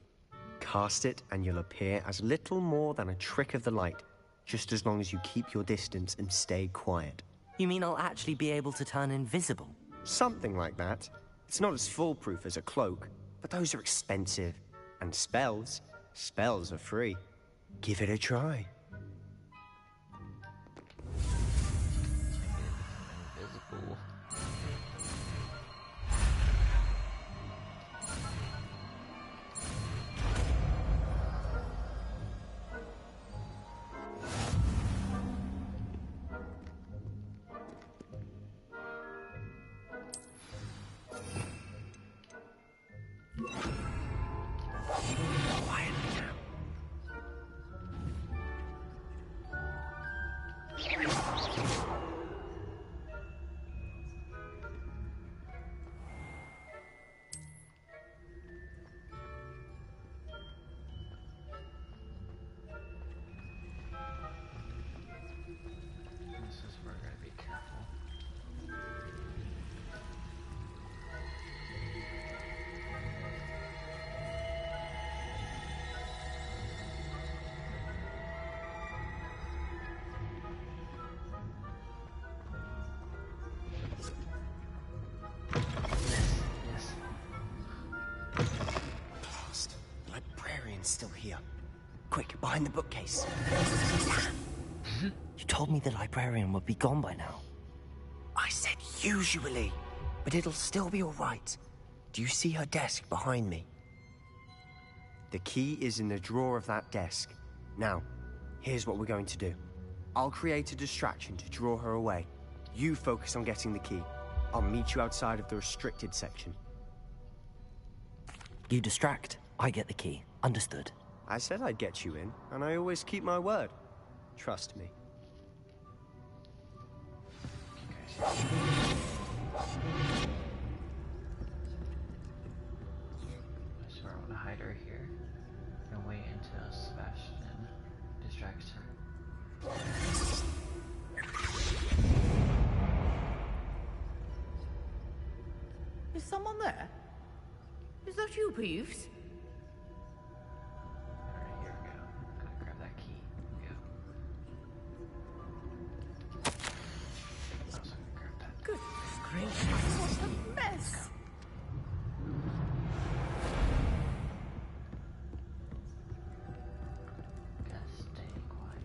Cast it and you'll appear as little more than a trick of the light, just as long as you keep your distance and stay quiet. You mean I'll actually be able to turn invisible? Something like that. It's not as foolproof as a cloak, but those are expensive. And spells are free. Give it a try. Invisible. Still here. Quick, behind the bookcase. You told me the librarian would be gone by now. I said usually, but it'll still be all right. Do you see her desk behind me? The key is in the drawer of that desk. Now, here's what we're going to do. I'll create a distraction to draw her away. You focus on getting the key. I'll meet you outside of the restricted section. You distract, I get the key. Understood. I said I'd get you in, and I always keep my word. Trust me. I swear I want to hide her here and wait until Sebastian distracts her. Is someone there? Is that you, Peeves? What a mess! Gotta stay quiet.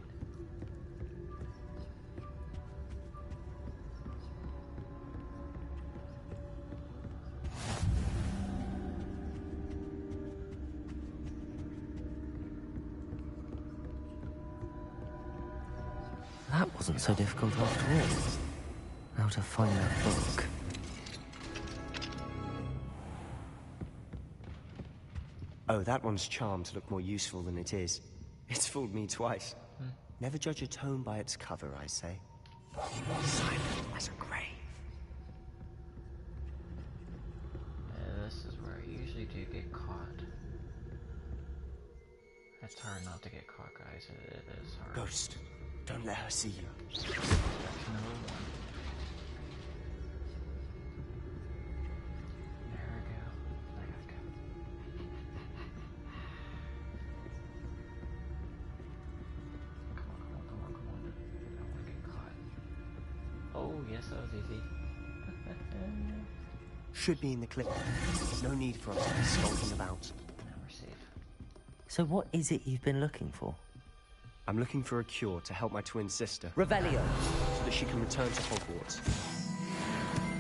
That wasn't so difficult after all. How to find that book. Oh, that one's charmed to look more useful than it is. It's fooled me twice. Never judge a tome by its cover, I say. Silent as a grave. This is where I usually do get caught. It's hard not to get caught, guys. It is hard. Ghost, don't let her see you. That's number one. Yes, that was easy. Should be in the clip. No need for us to be skulking about. Now we're safe. So what is it you've been looking for? I'm looking for a cure to help my twin sister. Revelio! So that she can return to Hogwarts.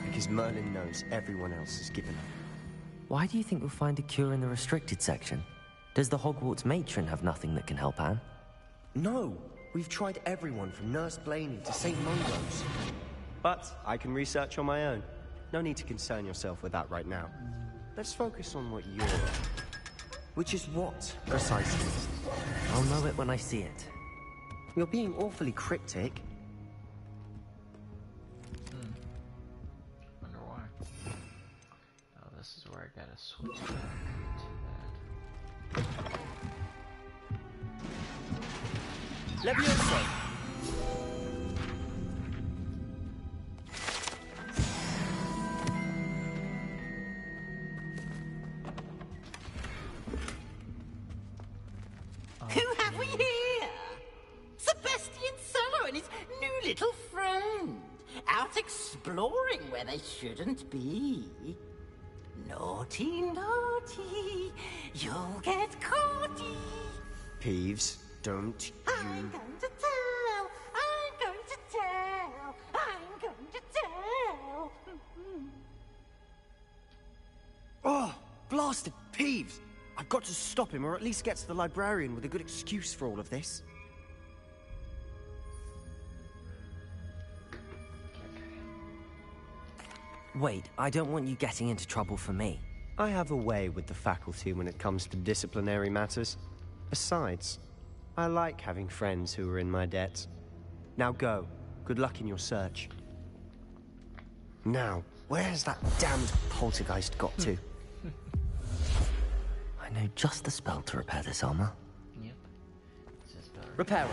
Because Merlin knows everyone else has given up. Why do you think we'll find a cure in the restricted section? Does the Hogwarts matron have nothing that can help Anne? No! We've tried everyone from Nurse Blaney to St. Mungo's. But I can research on my own. No need to concern yourself with that right now. Let's focus on what you're... Which is what, precisely? I'll know it when I see it. You're being awfully cryptic. Wonder why. Oh, this is where I gotta switch back to that. Levioso! Who have we here? Sebastian Solo and his new little friend. Out exploring where they shouldn't be. Naughty, naughty. You'll get caughty. Peeves, don't you... I'm going to tell. I'm going to tell. I'm going to tell. Oh, blasted Peeves! I've got to stop him, or at least get to the librarian with a good excuse for all of this. Wait, I don't want you getting into trouble for me. I have a way with the faculty when it comes to disciplinary matters. Besides, I like having friends who are in my debt. Now go. Good luck in your search. Now, where's that damned poltergeist got to? I know just the spell to repair this armor. Yep. Repair it.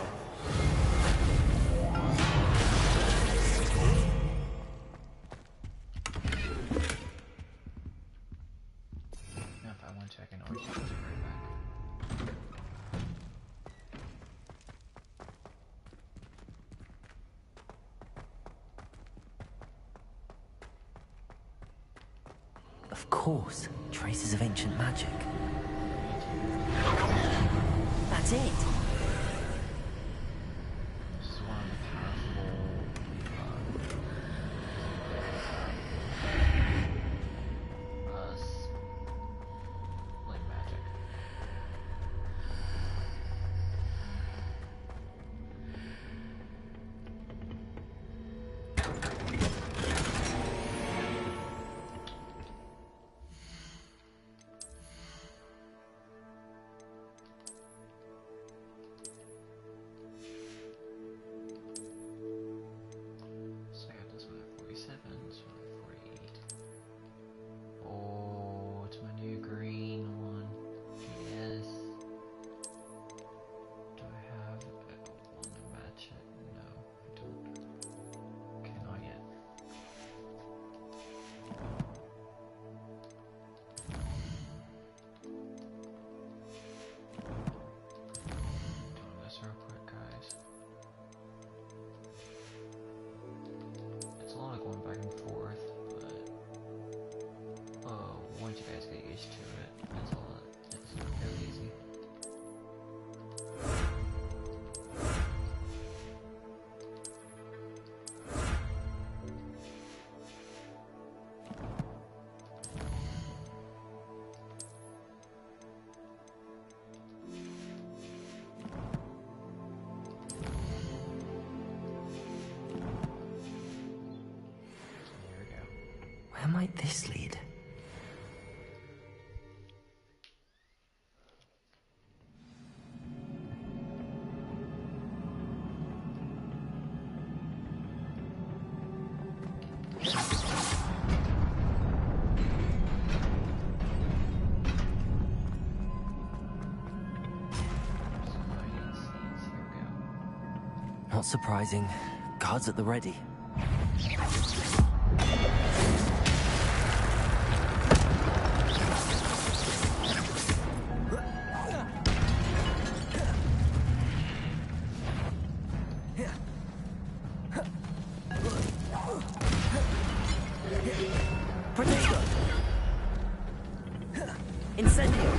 Now, if I want to, I can always just take it back. Of course, traces of ancient magic. That's it. This is one of the powerful like magic. So I got this one at 47, this one at 48. Oh, it's my new green one. Yes. Do I have one to match it? No, I don't. Okay, not yet. Doing this real quick, guys. It's a lot of going back and forth, but once you guys get used to it, it's fairly easy. Here we go. Where might this lead? Not surprising. Guards at the ready. Protego! Incendio!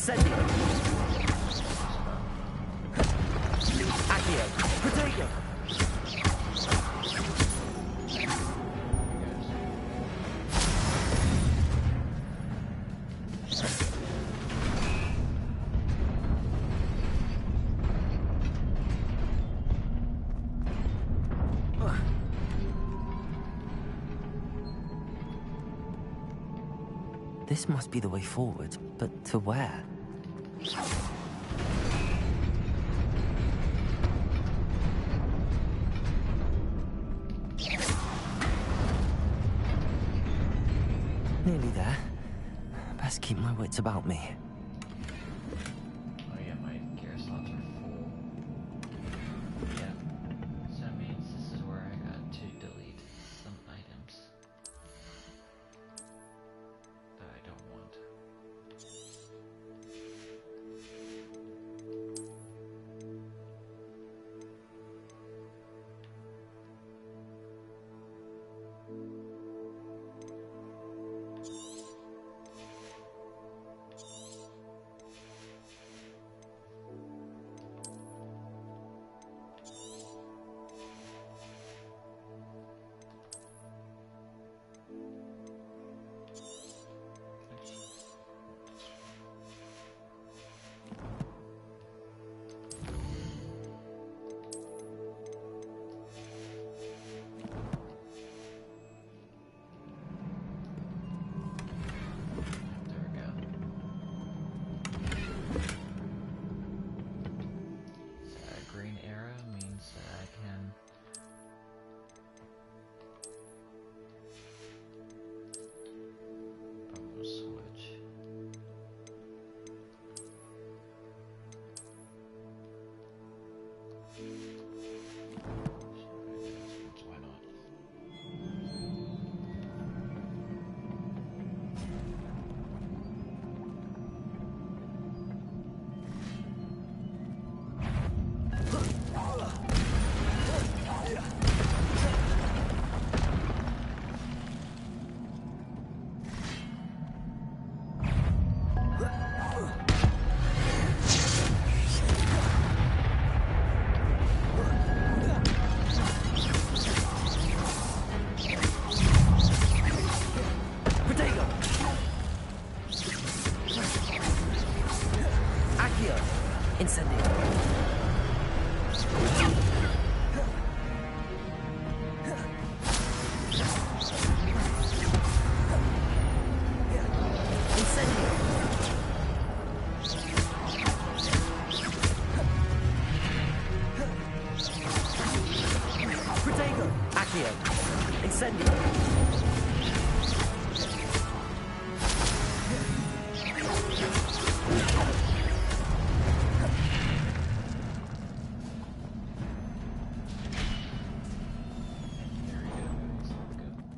Incendio! Accio! Protego! This must be the way forward, but to where? Nearly there. Best keep my wits about me. Oh yeah, my gear slots are full. Yeah. So that means this is where I got to delete some items that I don't want.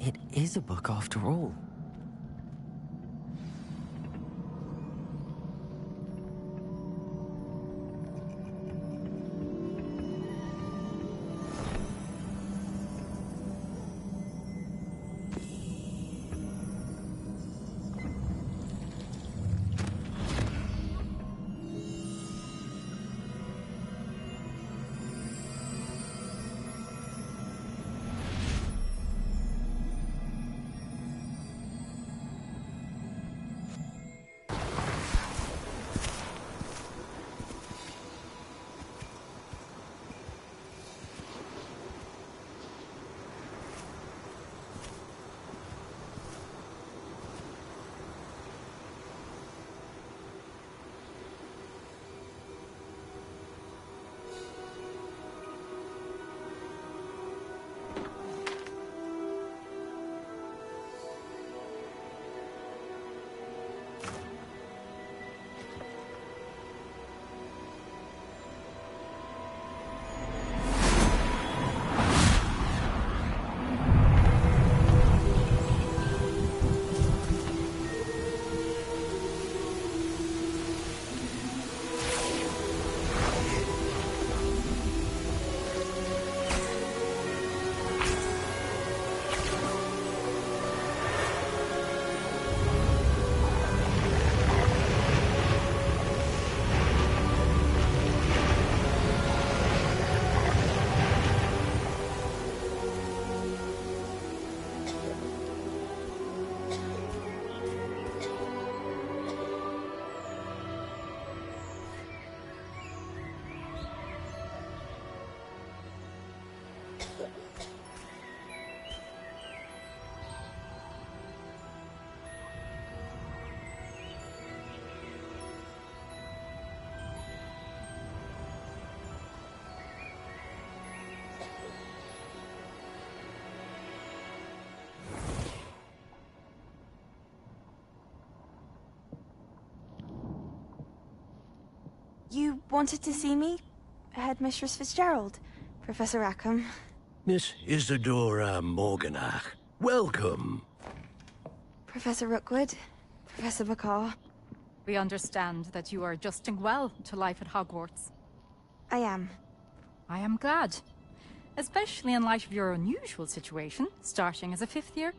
It is a book after all. You wanted to see me? Headmistress Fitzgerald, Professor Rackham. Miss Isadora Morganach, welcome. Professor Rookwood, Professor Bakar. We understand that you are adjusting well to life at Hogwarts. I am. I am glad. Especially in light of your unusual situation, starting as a 5th year.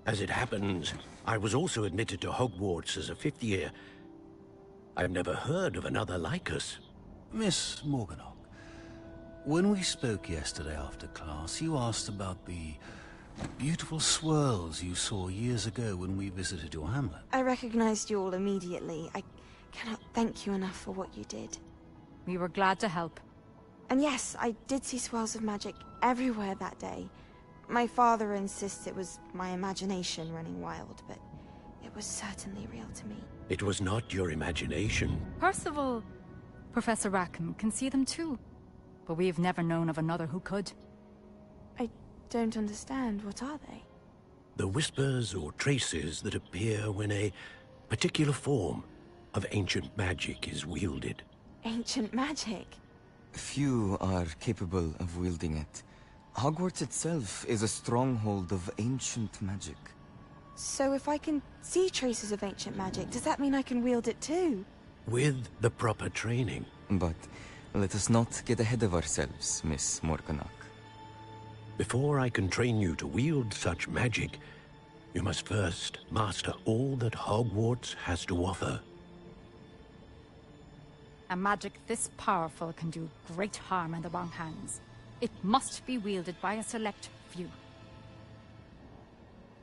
As it happens, I was also admitted to Hogwarts as a 5th year. I've never heard of another like us. Miss Morganach, when we spoke yesterday after class, you asked about the beautiful swirls you saw years ago when we visited your hamlet. I recognized you all immediately. I cannot thank you enough for what you did. We were glad to help. And yes, I did see swirls of magic everywhere that day. My father insists it was my imagination running wild, but it was certainly real to me. It was not your imagination. Percival, Professor Rackham can see them too. But we've never known of another who could. I don't understand. What are they? The whispers or traces that appear when a particular form of ancient magic is wielded. Ancient magic? Few are capable of wielding it. Hogwarts itself is a stronghold of ancient magic. So if I can see traces of ancient magic, does that mean I can wield it too? With the proper training. But let us not get ahead of ourselves, Miss Morganach. Before I can train you to wield such magic, you must first master all that Hogwarts has to offer. A magic this powerful can do great harm in the wrong hands. It must be wielded by a select few.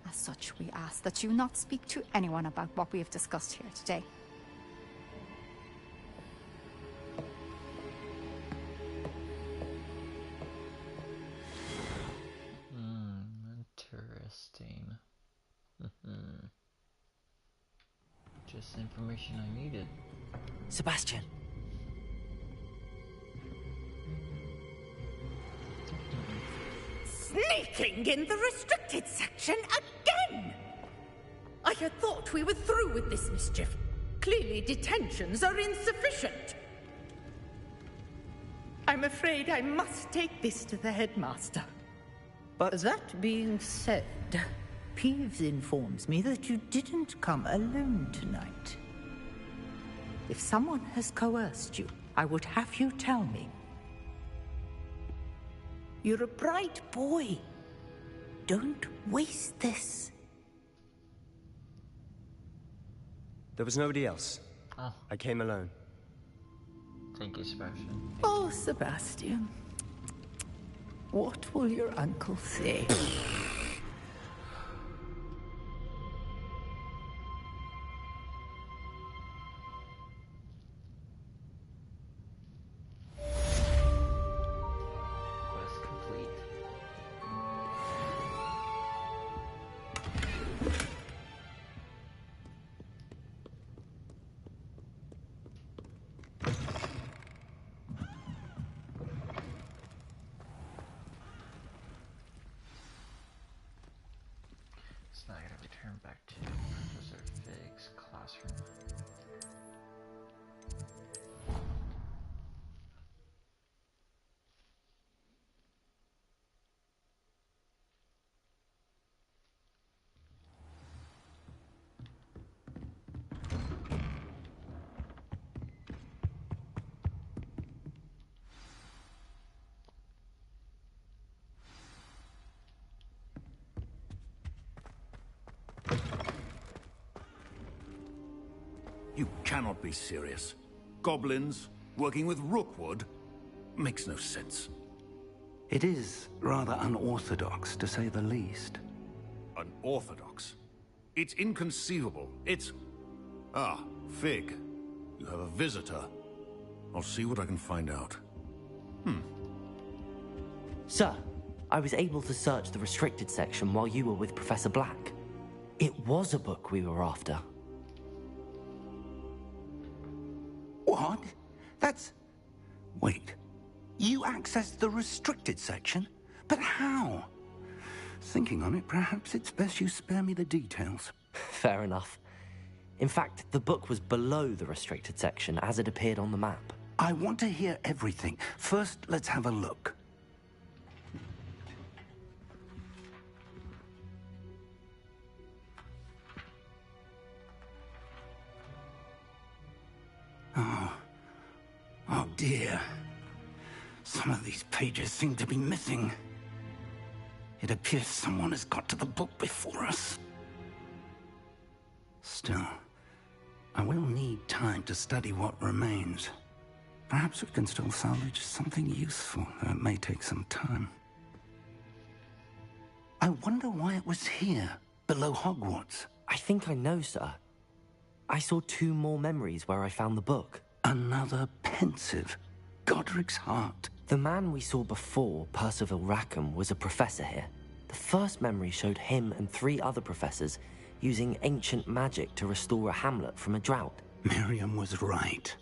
As such, we ask that you not speak to anyone about what we have discussed here today. Interesting. Just the information I needed. Sebastian. Sneaking in the restricted section again! I had thought we were through with this mischief. Clearly detentions are insufficient. I'm afraid I must take this to the headmaster. But that being said, Peeves informs me that you didn't come alone tonight. If someone has coerced you, I would have you tell me. You're a bright boy. Don't waste this. There was nobody else. Oh. I came alone. Thank you, Sebastian. Oh, Sebastian. What will your uncle say? Quest complete. So now I gotta return back to Professor Fig's classroom. You cannot be serious. Goblins working with Rookwood makes no sense. It is rather unorthodox, to say the least. Unorthodox? It's inconceivable. It's... Ah, Fig. You have a visitor. I'll see what I can find out. Sir, I was able to search the restricted section while you were with Professor Black. It was a book we were after. What? That's... Wait. You accessed the restricted section? But how? Thinking on it, perhaps it's best you spare me the details. Fair enough. In fact, the book was below the restricted section as it appeared on the map. I want to hear everything. First, let's have a look. Oh dear. Some of these pages seem to be missing. It appears someone has got to the book before us. Still, I will need time to study what remains. Perhaps we can still salvage something useful, though it may take some time. I wonder why it was here, below Hogwarts. I think I know, sir. I saw 2 more memories where I found the book. Another pensive. Godric's heart. The man we saw before, Percival Rackham, was a professor here. The first memory showed him and 3 other professors using ancient magic to restore a hamlet from a drought. Miriam was right.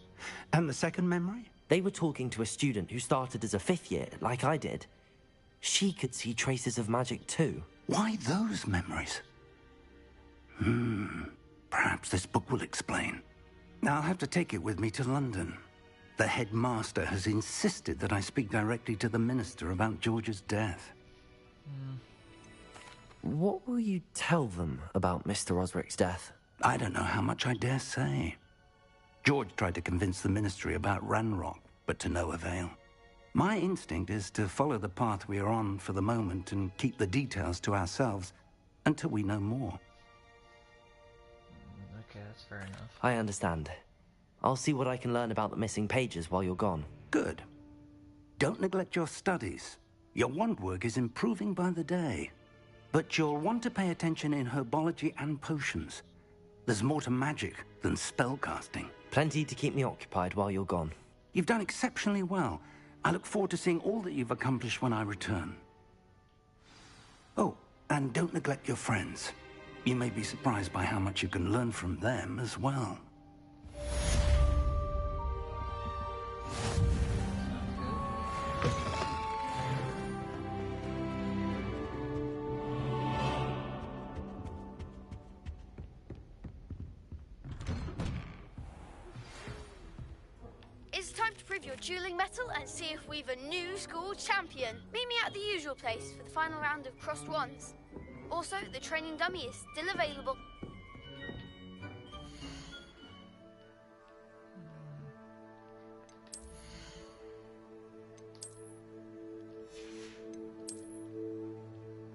And the second memory? They were talking to a student who started as a 5th year, like I did. She could see traces of magic too. Why those memories? Perhaps this book will explain. I'll have to take it with me to London. The headmaster has insisted that I speak directly to the minister about George's death. What will you tell them about Mr. Osric's death? I don't know how much I dare say. George tried to convince the ministry about Ranrock, but to no avail. My instinct is to follow the path we are on for the moment and keep the details to ourselves until we know more. Okay, that's fair enough. I understand. I'll see what I can learn about the missing pages while you're gone. Good. Don't neglect your studies. Your wand work is improving by the day. But you'll want to pay attention in herbology and potions. There's more to magic than spellcasting. Plenty to keep me occupied while you're gone. You've done exceptionally well. I look forward to seeing all that you've accomplished when I return. Oh, and don't neglect your friends. You may be surprised by how much you can learn from them as well. It's time to prove your dueling mettle and see if we've a new school champion. Meet me at the usual place for the final round of crossed wands. Also, the training dummy is still available.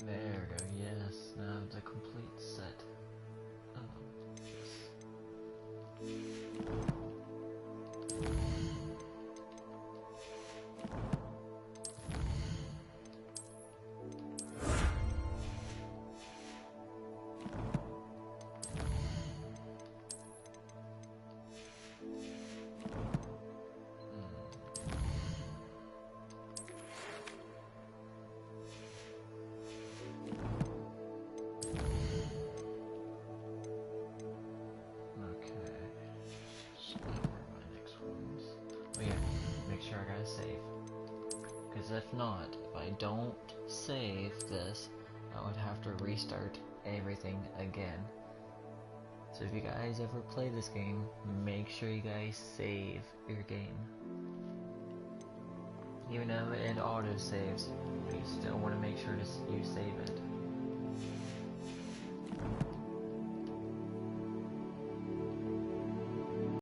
There we go, yes. Now the complete set. If not, if I don't save this, I would have to restart everything again. So if you guys ever play this game, make sure you guys save your game. Even though it auto saves, you still want to make sure you save it.